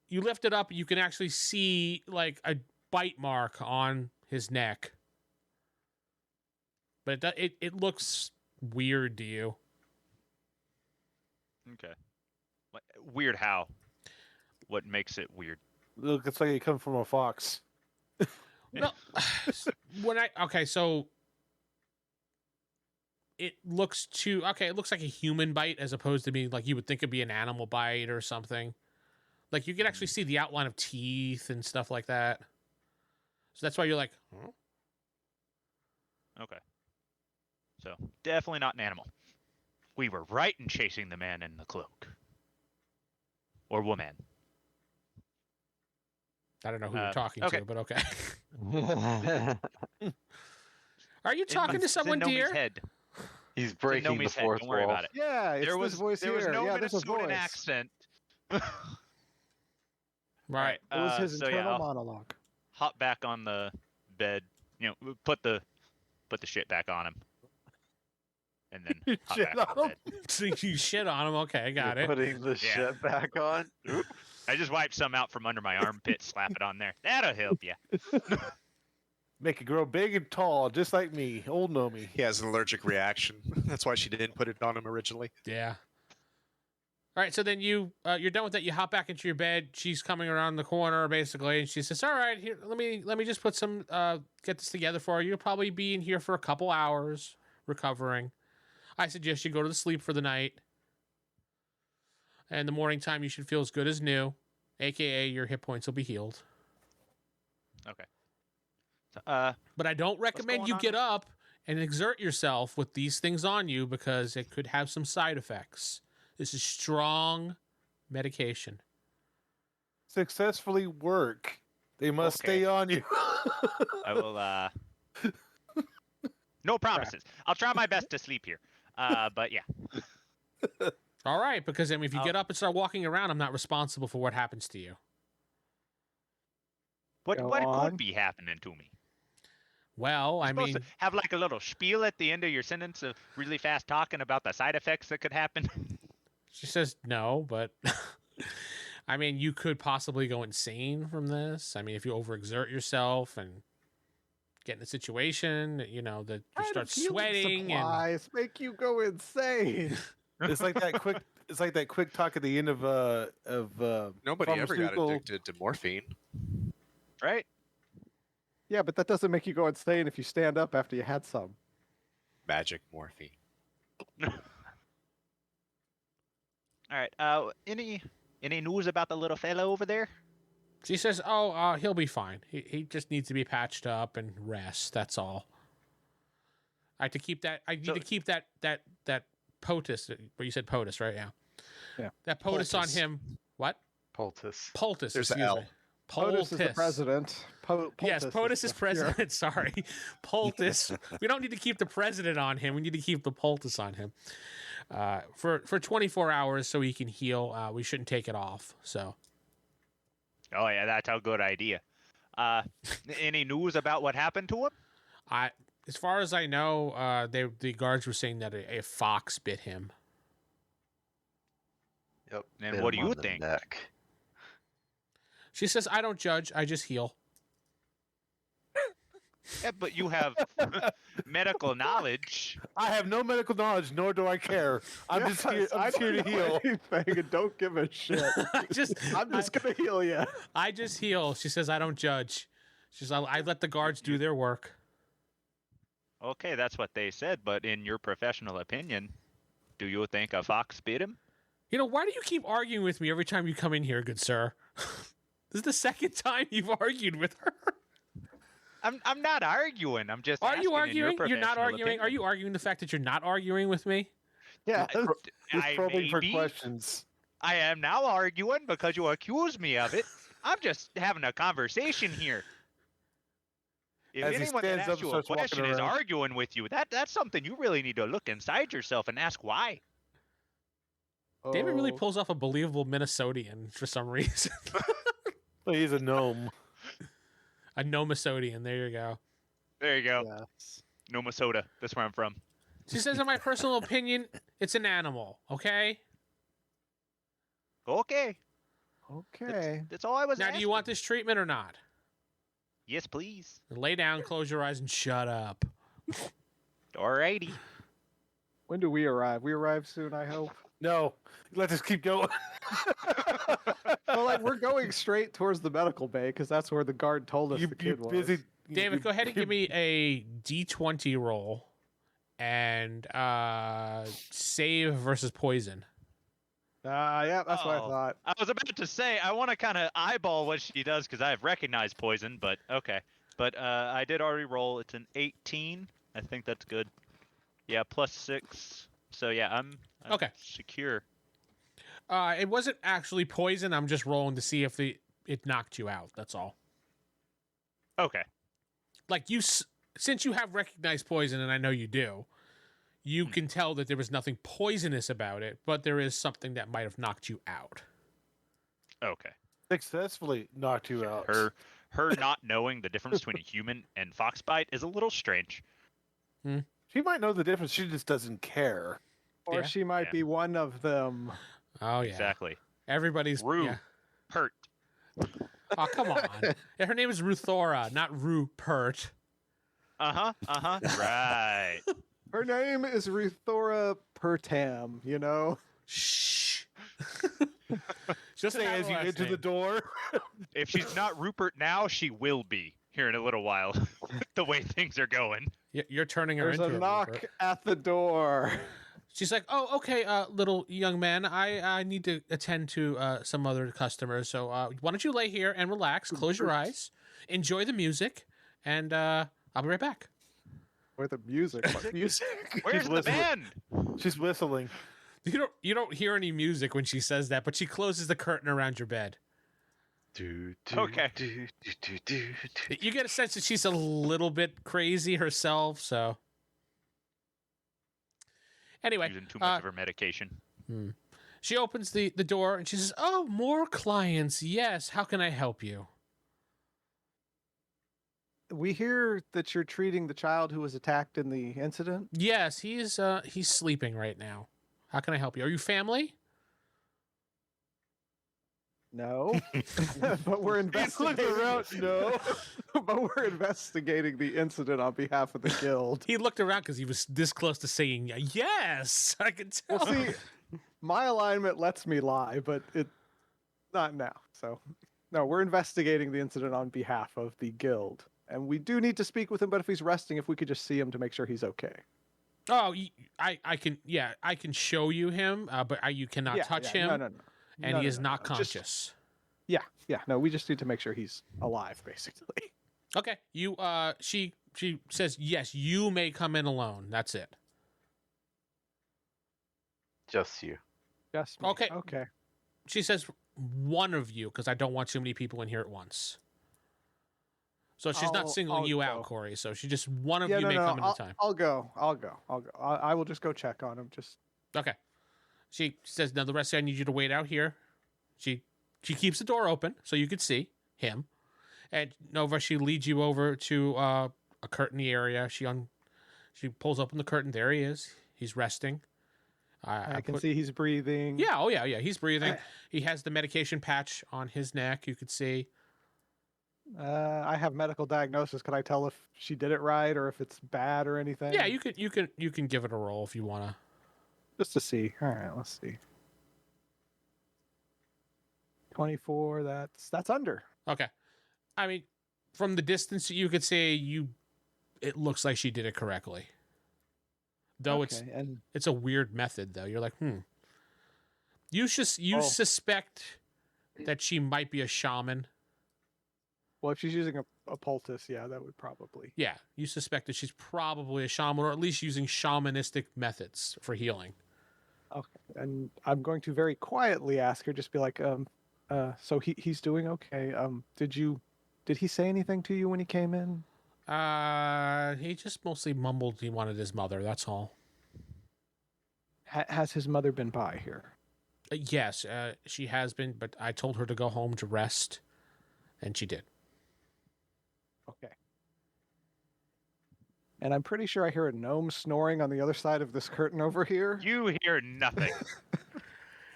You lift it up. You can actually see like a bite mark on his neck, but it looks weird to you. Okay. Weird how? What makes it weird? Look, it's like it comes from a fox. No, so it looks it looks like a human bite as opposed to being like you would think it'd be an animal bite or something. Like you can actually see the outline of teeth and stuff like that. So that's why you're like, huh? Okay. So definitely not an animal. We were right in chasing the man in the cloak. Or woman. I don't know who you're talking okay. to, but okay. Are you talking to someone, dear? Head. He's breaking the fourth Don't worry wall. about it. Yeah, it's There was this voice there here. was no yeah, there's a Minnesotan voice. accent. Right. It was his so internal I'll monologue. hop back on the bed. Put the shit back on him. And then hop Shit back on on the bed. So you shit on him. Okay, got You're it. putting the Yeah. shit back on. I just wiped some out from under my armpit, slap it on there. That'll help you. Make it grow big and tall, just like me, old Gnomey. He has an allergic reaction. That's why she didn't put it on him originally. Yeah. All right, so then you're done with that. You hop back into your bed. She's coming around the corner basically, and she says, "All right, here, let me just put some get this together for you. You'll probably be in here for a couple hours recovering. I suggest you go to sleep for the night. And the morning time you should feel as good as new, aka your hit points will be healed. Okay. So, But I don't recommend going you on? get up and exert yourself with these things on you because it could have some side effects. This is strong medication. Successfully work. They must Okay. stay on you. I will. No promises. I'll try my best to sleep here. But yeah. All right, because I mean, if you I'll- get up and start walking around, I'm not responsible for what happens to you. What Go could on. be happening to me? Well, I Supposed mean, to have like a little spiel at the end of your sentence of really fast talking about the side effects that could happen. she says no, but I mean, you could possibly go insane from this. I mean, if you overexert yourself and get in a situation, that you start sweating and supplies make you go insane. It's like that quick. It's like that quick talk at the end of Nobody ever got pharmaceutical- addicted to morphine. Right? Yeah, but that doesn't make you go insane if you stand up after you had some. Magic morphine. All right. Any news about the little fella over there? she says, "Oh, he'll be fine. He just needs to be patched up and rest. That's all. I need to keep that POTUS. But you said POTUS, right? Yeah. Yeah. That POTUS on Poultice. him. What? Poultice. Poultice. There's a excuse L. me. POTUS is the Poultice. president. Yes, POTUS is the- president. Sorry. Poultice. We don't need to keep the president on him. We need to keep the poultice on him. For 24 hours so he can heal. We shouldn't take it off. So Oh yeah, that's a good idea. Any news about what happened to him? as far as I know, the guards were saying that a fox bit him. Yep. And bit what do him you on the think? neck. She says, "I don't judge. I just heal." Yeah, but you have medical knowledge. I have no medical knowledge, nor do I care. I'm just here. I'm just here to heal. Anything and don't give a shit. I'm just gonna heal you. I just heal. She says, "I don't judge." She says, "I let the guards do their work." Okay, that's what they said, but in your professional opinion, do you think a fox bit him? Why do you keep arguing with me every time you come in here, good sir? This is the second time you've argued with her. I'm not arguing. I'm just Are you asking in your arguing? You're not professional arguing? Are opinion. you arguing the fact that you're not arguing with me? Yeah. He's I probing for maybe. questions. I am now arguing because you accuse me of it. I'm just having a conversation here. If As he anyone that stands up asks and you a starts walking question is around. arguing with you, that's something you really need to look inside yourself and ask why. David really Oh. pulls off a believable Minnesotian for some reason. Well, he's a gnome. A Gnomesodian. There you go. There you go. Yes. Noma Soda. That's where I'm from. She says, in my personal opinion, it's an animal, okay? Okay. Okay. That's all I was Now, asking. do you want this treatment or not? Yes, please. Lay down, close your eyes, and shut up. Alrighty. When do we arrive? We arrive soon, I hope. No, let us keep going. Well, like we're going straight towards the medical bay because that's where the guard told us You the kid was. busy, David, go ahead and give me a D20 roll and save versus poison. Yeah, that's what I Oh. thought. I was about to say I want to kind of eyeball what she does because I've recognized poison, but okay. But I did already roll. It's an 18. I think that's good. Yeah, +6. So yeah, I'm Okay. secure. It wasn't actually poison. I'm just rolling to see if it knocked you out. That's all. Okay. Like since you have recognized poison, and I know you do, you can tell that there was nothing poisonous about it, but there is something that might have knocked you out. Okay. successfully knocked you out. Her not knowing the difference between a human and foxbite is a little strange. She might know the difference. She just doesn't care. Or Yeah. she might Yeah. be one of them. Oh yeah, Exactly. everybody's Rue. yeah. Hurt. Oh come on, her name is Ruthora, not Rupert. Right. Her name is Ruthora Pertam, you know? Shh. Just Say as you enter the door. If she's not Rupert now, she will be here in a little while. The way things are going. You're turning her There's into a knock Rupert. at the door. She's like, "Oh, okay, little young man. I need to attend to some other customers. So why don't you lay here and relax, close your eyes, enjoy the music, and I'll be right back." With the music. What music? Where's the whistling. band? She's whistling. You don't hear any music when she says that, but she closes the curtain around your bed. Okay. You get a sense that she's a little bit crazy herself. So anyway, Using too much of her medication. she opens the door and she says, "Oh, more clients. Yes. How can I help you?" We hear that you're treating the child who was attacked in the incident. Yes, he's sleeping right now. How can I help you? Are you family? No. But we're investigating. No. But we're investigating the incident on behalf of the guild. He looked around because he was this close to saying yes. I can tell. Well, see, my alignment lets me lie, but it not now. So, no, we're investigating the incident on behalf of the guild, and we do need to speak with him. But if he's resting, if we could just see him to make sure he's okay. Oh, I can show you him, but you cannot touch him, No. and No, he no, is no, not no. Just- conscious. Yeah. No, we just need to make sure he's alive, basically. Okay, you she says yes, you may come in alone. That's it. Just you. Just me. Okay. Okay. She says one of you because I don't want too many people in here at once. So she's not singling I'll you go. out, Corey. So she just one of Yeah, you no, may no. come in at a time. I'll go. I will just go check on him. Just Okay. She says, "Now the rest of you, I need you to wait out here." She keeps the door open so you could see him. And Nova, she leads you over to a curtainy area. She pulls open the curtain. There he is. He's resting. I can see he's breathing. Yeah, oh yeah. He's breathing. He has the medication patch on his neck. You could see. I have medical diagnosis. Can I tell if she did it right or if it's bad or anything? Yeah, you can give it a roll if you wanna. Just to see. All right, let's see. 24. That's under. Okay. I mean, from the distance, you could say it looks like she did it correctly. Though Okay, and it's a weird method, though. You're like, You suspect that she might be a shaman. well, if she's using a poultice, yeah, that would probably. Yeah, you suspect that she's probably a shaman, or at least using shamanistic methods for healing. Okay, and I'm going to very quietly ask her, just be like, so he's doing okay. Did he say anything to you when he came in? He just mostly mumbled he wanted his mother. That's all. Has his mother been by here? Yes, she has been, but I told her to go home to rest, and she did. Okay. And I'm pretty sure I hear a gnome snoring on the other side of this curtain over here. You hear nothing.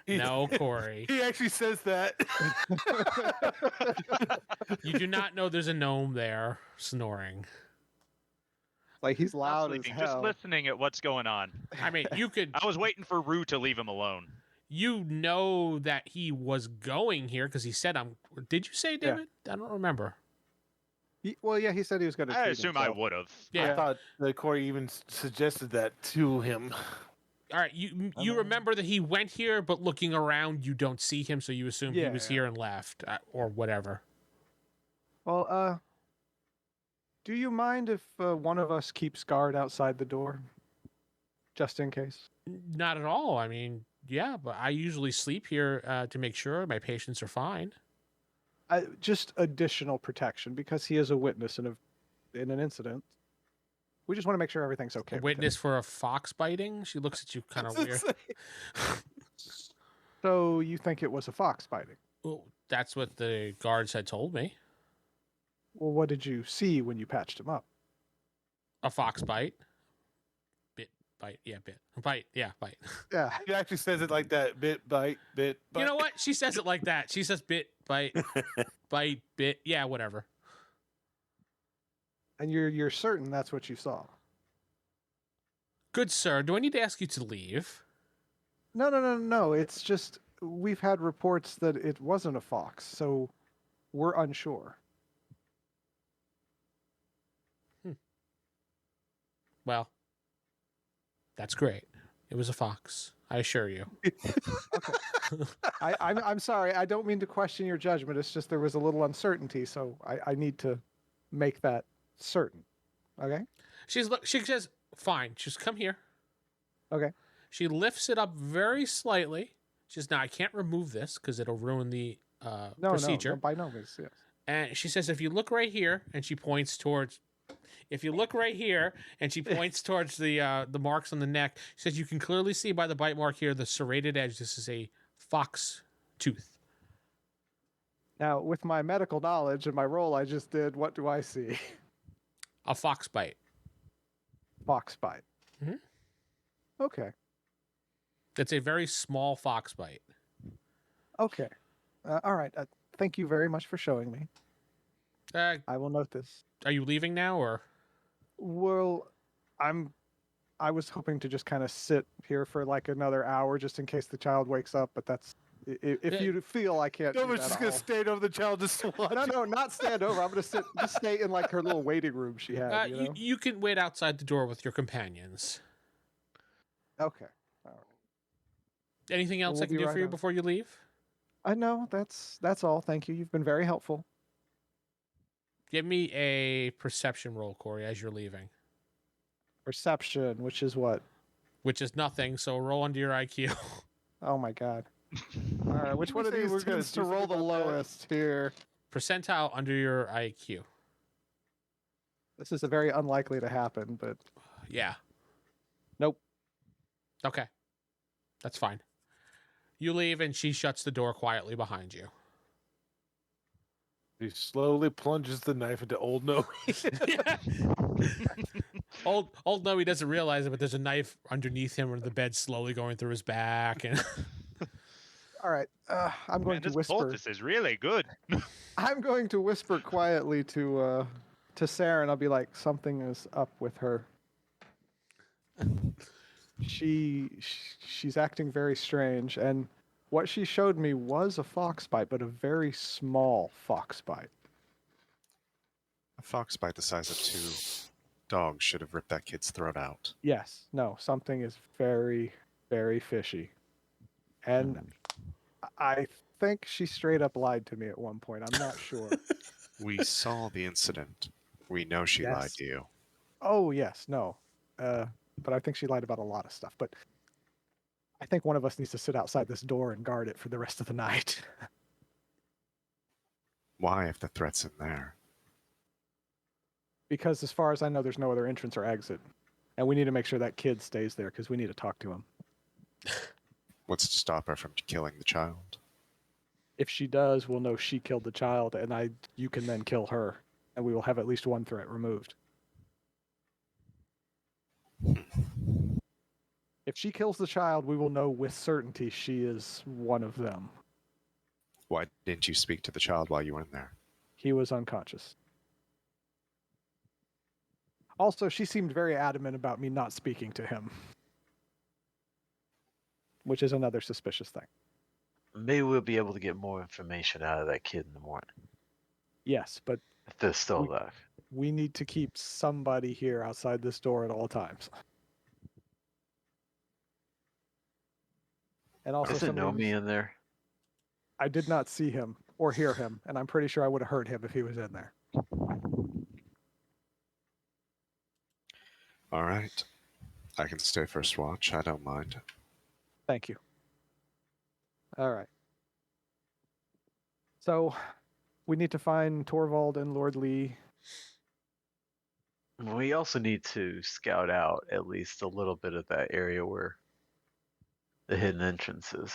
No, Corey. He actually says that. You do not know there's a gnome there snoring. Like he's loud as Sleeping, hell. just listening at what's going on. I mean, I was waiting for Rue to leave him alone. you know that he was going here because he said, Did you say, Yeah. David? I don't remember. Well, yeah, he said he was going to. I assume I would have. Yeah. I thought that Corey even suggested that to him. All right, you remember that he went here, but looking around, you don't see him, so you assume he was here and left, or whatever. Well, do you mind if one of us keeps guard outside the door, just in case? Not at all. I mean, yeah, but I usually sleep here to make sure my patients are fine. Just additional protection because he is a witness in an incident. We just want to make sure everything's okay. A witness for a fox biting? She looks at you kind of weird. So you think it was a fox biting? Well, that's what the guards had told me. Well, what did you see when you patched him up? A fox bite. Bite. Yeah, bit. Bite. Yeah, bite. Yeah. He actually says it like that. Bit, bite, bit, bite. You know what? She says it like that. She says bit, bite, bite, bit. Yeah, whatever. And you're certain that's what you saw? Good sir, do I need to ask you to leave? No. It's just we've had reports that it wasn't a fox, so we're unsure. Well, that's great. It was a fox, I assure you. I'm sorry. I don't mean to question your judgment. It's just there was a little uncertainty, so I need to make that certain. Okay? She says, fine, just come here. Okay. She lifts it up very slightly. She says, now I can't remove this because it'll ruin the procedure. No, by no means, yes. And she says, if you look right here, and she points towards... If you look right here, and she points towards the marks on the neck, she says you can clearly see by the bite mark here the serrated edge. This is a fox tooth. Now, with my medical knowledge and my role I just did, what do I see? A fox bite. Fox bite. Mhm. Okay. It's a very small fox bite. Okay. All right. Thank you very much for showing me. I will note this. Are you leaving now, or? Well, I was hoping to just kind of sit here for like another hour just in case the child wakes up, but that's if you feel I can't. No, do we're that, just gonna stand over the child just to watch. No, not stand over. I'm gonna just stay in like her little waiting room she had. You know? You can wait outside the door with your companions. Okay. All right. Anything else We'll I can be do right for you out. before you leave? I know that's all. Thank you. You've been very helpful. Give me a perception roll, Corey, as you're leaving. Perception, which is what? Which is nothing, so roll under your IQ. Oh my god. All right, which one of say these we're gonna tends do to roll the something about that? lowest here? Percentile under your IQ. This is a very unlikely to happen, but Yeah. nope. Okay. That's fine. You leave, and she shuts the door quietly behind you. He slowly plunges the knife into old Gnome. Old Gnome doesn't realize it, but there's a knife underneath him or the bed slowly going through his back. And All right, I'm going Man, to this whisper. poultice is really good. I'm going to whisper quietly to Seran. I'll be like, something is up with her. She's acting very strange, and what she showed me was a fox bite, but a very small fox bite. A fox bite the size of 2 dogs should have ripped that kid's throat out. Yes, no, something is very, very fishy, and I think she straight up lied to me at one point. I'm not sure. We saw the incident. We know she lied Yes. to you. Oh yes, no, but I think she lied about a lot of stuff. But I think one of us needs to sit outside this door and guard it for the rest of the night. Why, if the threat's in there? Because as far as I know, there's no other entrance or exit. And we need to make sure that kid stays there because we need to talk to him. What's to stop her from killing the child? If she does, we'll know she killed the child, and you can then kill her, and we will have at least one threat removed. If she kills the child, we will know with certainty she is one of them. Why didn't you speak to the child while you were in there? He was unconscious. Also, she seemed very adamant about me not speaking to him. which is another suspicious thing. Maybe we'll be able to get more information out of that kid in the morning. Yes, but If they're still alive. we need to keep somebody here outside this door at all times. And also, Isn't Gnomey in there? I did not see him or hear him, and I'm pretty sure I would have heard him if he was in there. All right. I can stay first watch. I don't mind. Thank you. All right. So, we need to find Torvald and Lord Lee. We also need to scout out at least a little bit of that area where the hidden entrance is.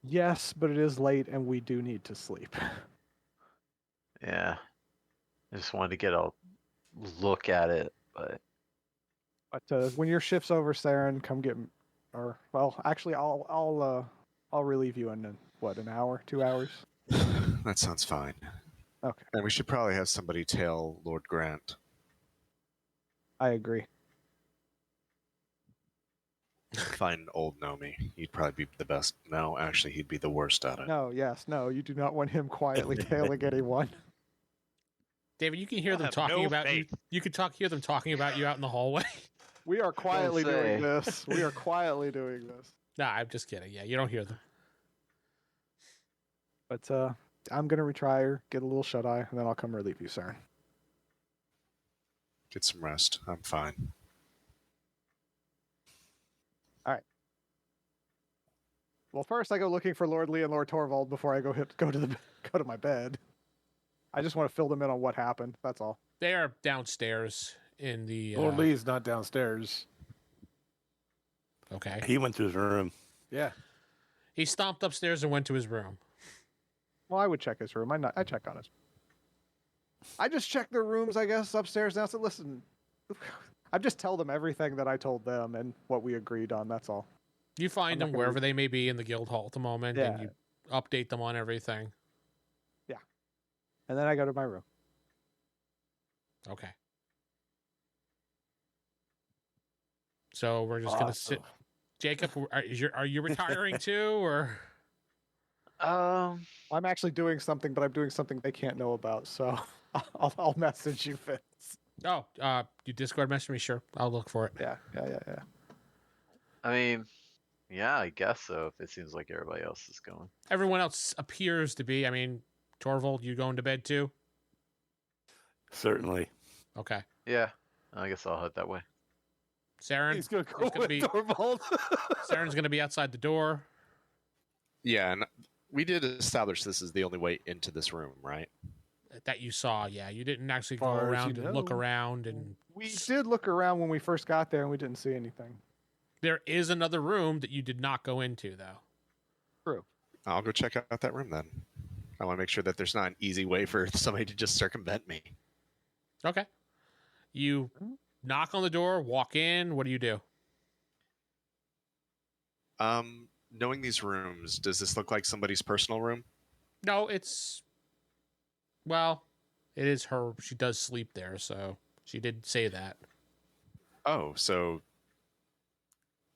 Yes, but it is late, and we do need to sleep. Yeah. I just wanted to get a look at it, but But when your shift's over, Seran, come get. Or well, actually, I'll relieve you in what, an hour, 2 hours. That sounds fine. Okay, And we should probably have somebody tail Lord Grant. I agree. Find old Gnomey. He'd probably be the best. No, actually, he'd be the worst at it. No, yes, no, you do not want him quietly tailing anyone. David, you can hear I them have talking no about you. faith. You could hear them talking about you out in the hallway. We are quietly doing say. this. We are quietly doing this. Nah, I'm just kidding. Yeah, you don't hear them. But I'm gonna retire, get a little shut eye, and then I'll come relieve you, Seran. Get some rest. I'm fine. Well, first I go looking for Lord Lee and Lord Torvald before I go to my bed. I just want to fill them in on what happened. That's all. They are downstairs in the. Lord Lee's not downstairs. Okay. He went to his room. Yeah. He stomped upstairs and went to his room. Well, I would check his room. I check on his. I just check their rooms, I guess, upstairs now. So listen, I just tell them everything that I told them and what we agreed on. That's all. You find I'm not them gonna wherever they may be in the guild hall at the moment, and Yeah. you update them on everything. And then I go to my room. Okay. So we're just gonna sit. Jacob, are you retiring too, or? I'm actually doing something, but I'm doing something they can't know about. So I'll message you, Vince. Oh, you Discord message me, sure. I'll look for it. Yeah. I mean, yeah, I guess so. If it seems like everybody else is going. Everyone else appears to be. I mean, Torvald, you going to bed too? Certainly. Okay. Yeah, I guess I'll head that way. Seran, He's going to there's go gonna with be- Torvald. Seran's going to be outside the door. Yeah, and we did establish this is the only way into this room, right? That you saw, yeah. You didn't actually go Far as you around and look know. around, and We did look around when we first got there, and we didn't see anything. there is another room that you did not go into, though. True. I'll go check out that room then. I want to make sure that there's not an easy way for somebody to just circumvent me. Okay. You knock on the door, walk in. What do you do? Knowing these rooms, does this look like somebody's personal room? No, well, it is her. She does sleep there, so she did say that. Oh, so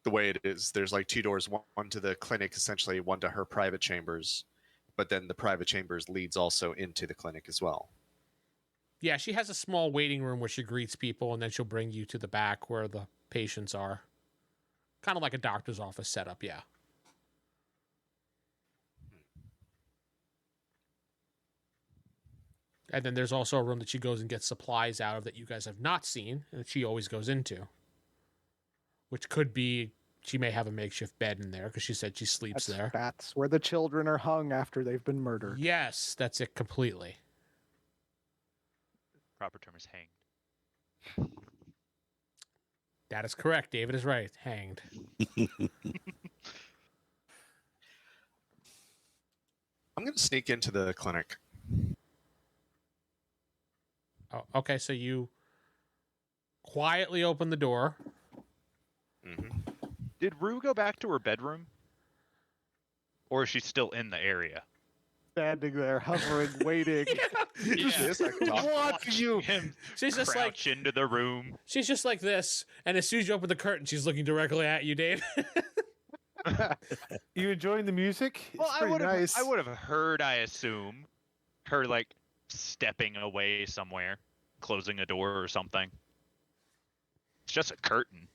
the way it is, there's like two doors, one to the clinic, essentially, one to her private chambers, but then the private chambers leads also into the clinic as well. Yeah, she has a small waiting room where she greets people, and then she'll bring you to the back where the patients are. Kind of like a doctor's office setup, yeah. And then there's also a room that she goes and gets supplies out of that you guys have not seen, and that she always goes into. Which could be, she may have a makeshift bed in there, because she said she sleeps there. That's where the children are hung after they've been murdered. Yes, that's it completely. Proper term is hanged. That is correct. David is right. Hanged. I'm going to sneak into the clinic. Oh, okay, so you quietly open the door. Mm-hmm. Did Rue go back to her bedroom? Or is she still in the area? Standing there, hovering, waiting. Yeah. Watch you. Him She's just like crouch into the room. she's just like this, and as soon as you open the curtain, she's looking directly at you, Dave. You enjoying the music? Well, It's I pretty would have. nice. I would have heard. I assume her like stepping away somewhere, closing a door or something. It's just a curtain.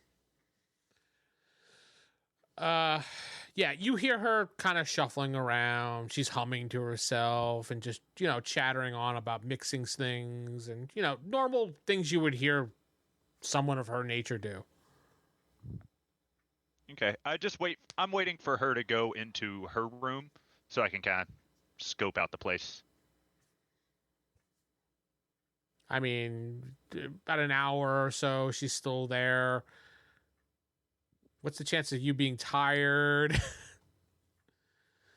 Yeah, you hear her kind of shuffling around. She's humming to herself and just, chattering on about mixing things and, normal things you would hear someone of her nature do. Okay, I'm waiting for her to go into her room so I can kind of scope out the place. I mean, about an hour or so, she's still there. What's the chance of you being tired?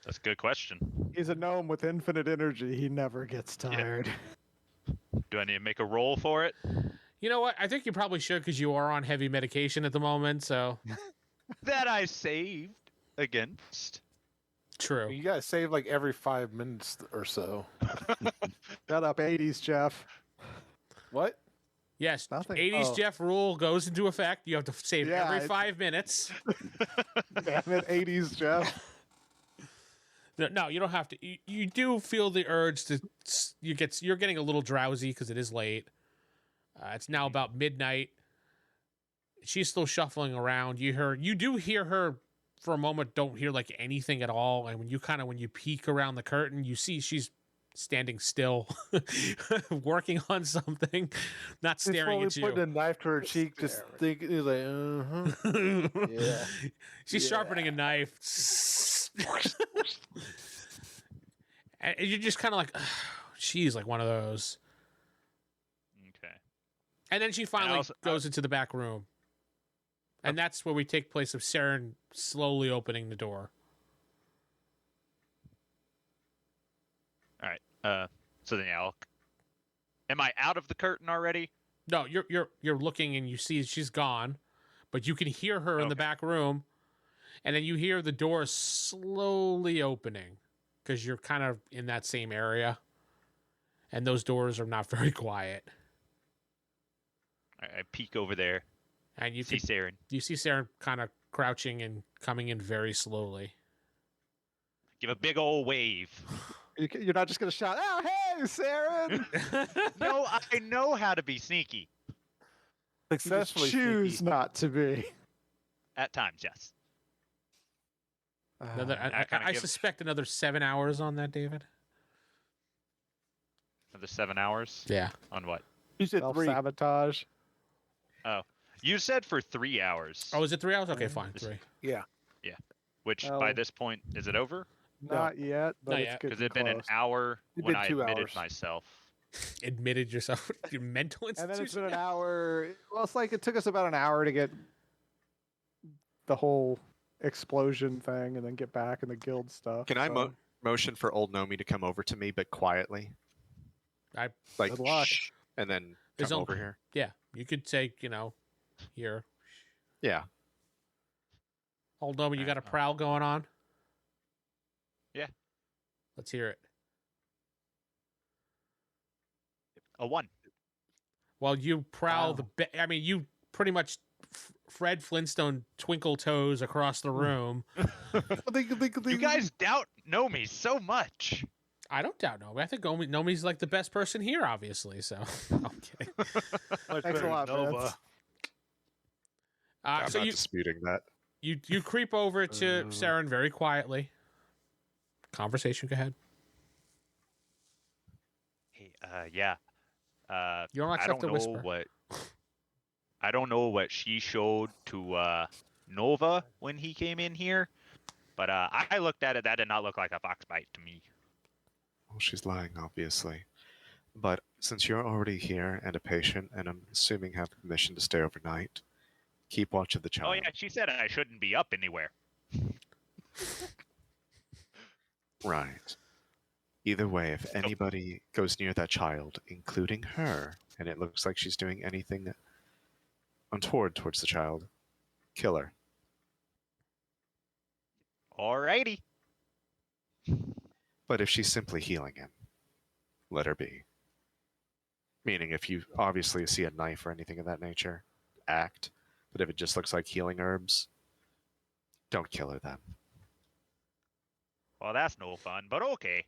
That's a good question. He's a gnome with infinite energy. He never gets tired. Do I need to make a roll for it? You know what? I think you probably should because you are on heavy medication at the moment, so. That I saved against. True. You gotta save like every 5 minutes or so. Shut up, 80s, Jeff. What? Yes, Nothing. 80s Oh. Jeff rule goes into effect. You have to save Yeah, every 5 minutes. Damn it, 80s, Jeff. No, you don't have to. You do feel the urge to. You're getting a little drowsy because it is late. It's now about midnight. She's still shuffling around. You do hear her for a moment. Don't hear like anything at all. And when you peek around the curtain, you see she's standing still, working on something, not He's staring slowly at you. putting a knife to her cheek, just thinking, he's like, Yeah. She's Yeah. sharpening a knife. And you're just kind of like, she's like one of those. Okay. And then she finally also- goes into the back room. And that's where we take place of Seran slowly opening the door. All right. So then am I out of the curtain already? No, you're looking and you see she's gone, but you can hear her in the Okay. back room, and then you hear the door slowly opening because you're kind of in that same area, and those doors are not very quiet. I peek over there. And you See Seran. see Seran kind of crouching and coming in very slowly. Give a big old wave. You're not just going to shout, "Oh, hey, Seran!" No, I know how to be sneaky. You just successfully choose sneaky. not to be. At times, yes. Another, I kinda I give- suspect another 7 hours on that, David. Another 7 hours? Yeah. On what? You said 3. Self-sabotage. You said for 3 hours. Oh, is it 3 hours? Okay, fine. 3. Yeah. Which, Oh. by this point, is it over? Not yet, but Not it's yet, getting Because it had been an close. hour It'd when been I 2 admitted hours. myself. Admitted yourself your mental And institution. then it's been an hour. Well, it's like it took us about an hour to get the whole explosion thing and then get back in the guild stuff. Can I so- motion for old Gnomey to come over to me, but quietly? I- like, Good luck. shh, and then There's come only- over here. Yeah, you could say, here. Yeah. Old Gnome, you got a Alright, prowl going on? Yeah. Let's hear it. A 1. Well, you prowl Wow. you pretty much Fred Flintstone twinkle toes across the room. You guys know me so much. I don't doubt Gnome. I think Gnomey's like the best person here, obviously. So, okay. Thanks a lot, Vince. I'm So not you disputing that. you creep over to Seran very quietly. Conversation, go ahead. Hey, yeah. You don't I accept don't a whisper. I don't know what she showed to Nova when he came in here, but I looked at it. That did not look like a fox bite to me. Well, she's lying, obviously. But since you're already here and a patient, and I'm assuming have permission to stay overnight, keep watch of the child. Oh yeah, she said I shouldn't be up anywhere. Right. Either way, if anybody goes near that child, including her, and it looks like she's doing anything untoward towards the child, kill her. Alrighty. But if she's simply healing him, let her be. Meaning, if you obviously see a knife or anything of that nature, act. But if it just looks like healing herbs, Don't kill her then. Well, that's no fun, but okay.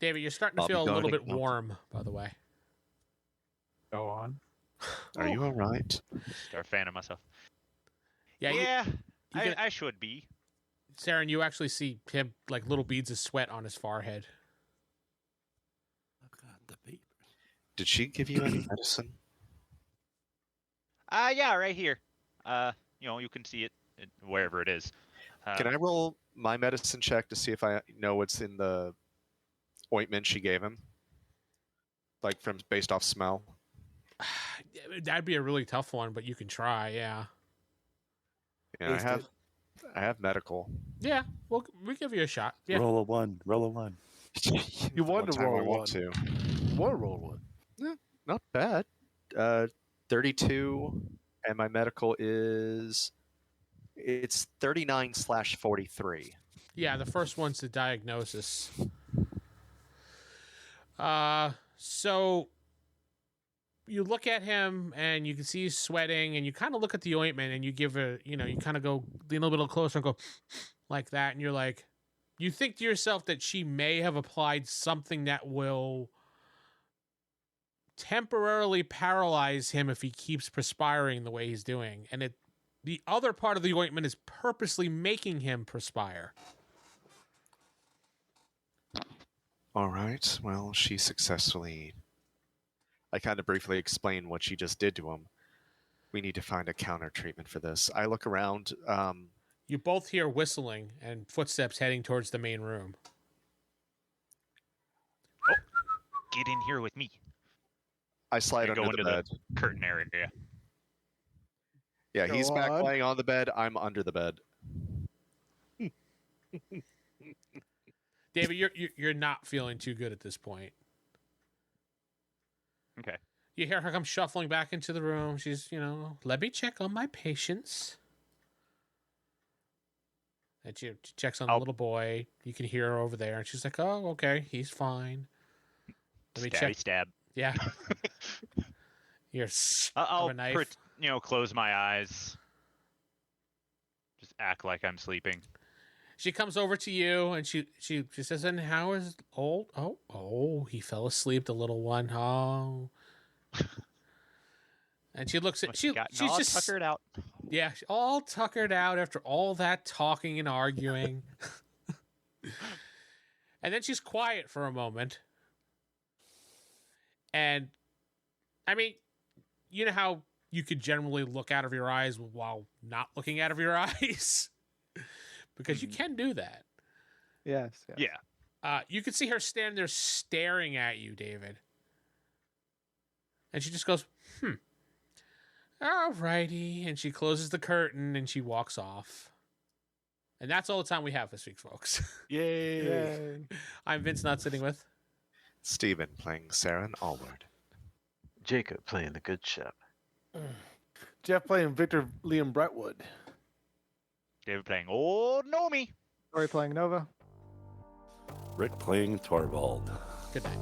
David, you're starting to I'll be feel a little guarding bit them. warm, by the way. Go on. Are you all right? Start fanning myself. Yeah, Yeah, you can- I should be. Seran, you actually see him like little beads of sweat on his forehead. Oh, God, the papers. Did she give you any medicine? Yeah, right here. You can see it wherever it is. Can I roll my medicine check to see if I know what's in the ointment she gave him? Like based off smell? That'd be a really tough one, but you can try, yeah. Yeah, Taste I have medical. Yeah, we'll give you a shot. Yeah. Roll a 1. Roll a 1. You wanted to Time I roll want one. to. You want to roll one. Not bad. 32, and my medical is... It's 39/43. Yeah, the first one's the diagnosis. So you look at him and you can see he's sweating, and you kind of look at the ointment and you give you kind of go lean a little closer and go like that, and you're like, you think to yourself that she may have applied something that will temporarily paralyze him if he keeps perspiring the way he's doing, and the other part of the ointment is purposely making him perspire. All right. Well, she successfully... I kind of briefly explained what she just did to him. We need to find a counter treatment for this. I look around. You both hear whistling and footsteps heading towards the main room. Get in here with me. I slide I go under the into bed. the curtain area. Yeah, he's Go back on. laying on the bed. I'm under the bed. David, you're not feeling too good at this point. Okay. You hear her come shuffling back into the room. She's, let me check on my patients. And she checks on the little boy. You can hear her over there, and she's like, "Oh, okay, he's fine." Let me Stabby check. stab. Yeah. You're I'll a knife. close my eyes. Just act like I'm sleeping. She comes over to you and she says, "And how is old? Oh, he fell asleep, the little one. Oh." And she looks at she's all just tuckered out. Yeah, all tuckered out after all that talking and arguing. And then she's quiet for a moment. And I mean, you know how you could generally look out of your eyes while not looking out of your eyes? Because you can do that. Yes. Yeah. You could see her stand there staring at you, David. And she just goes, all righty. And she closes the curtain and she walks off. And that's all the time we have this week, folks. Yay. I'm Vince, not sitting with. Steven playing Seran Allward. Jacob playing the good Shep. Geoff playing Victor Liam Brentwood. David playing old Gnomey. Story playing Nova. Rick playing Torvald. Good night.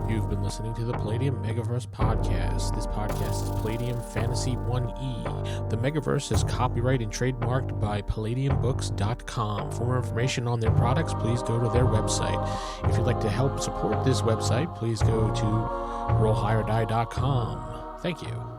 You've been listening to the Palladium Megaverse podcast. This podcast is Palladium Fantasy 1E. The Megaverse is copyright and trademarked by PalladiumBooks.com. For more information on their products, please go to their website. If you'd like to help support this website, please go to RollHigherDie.com. Thank you.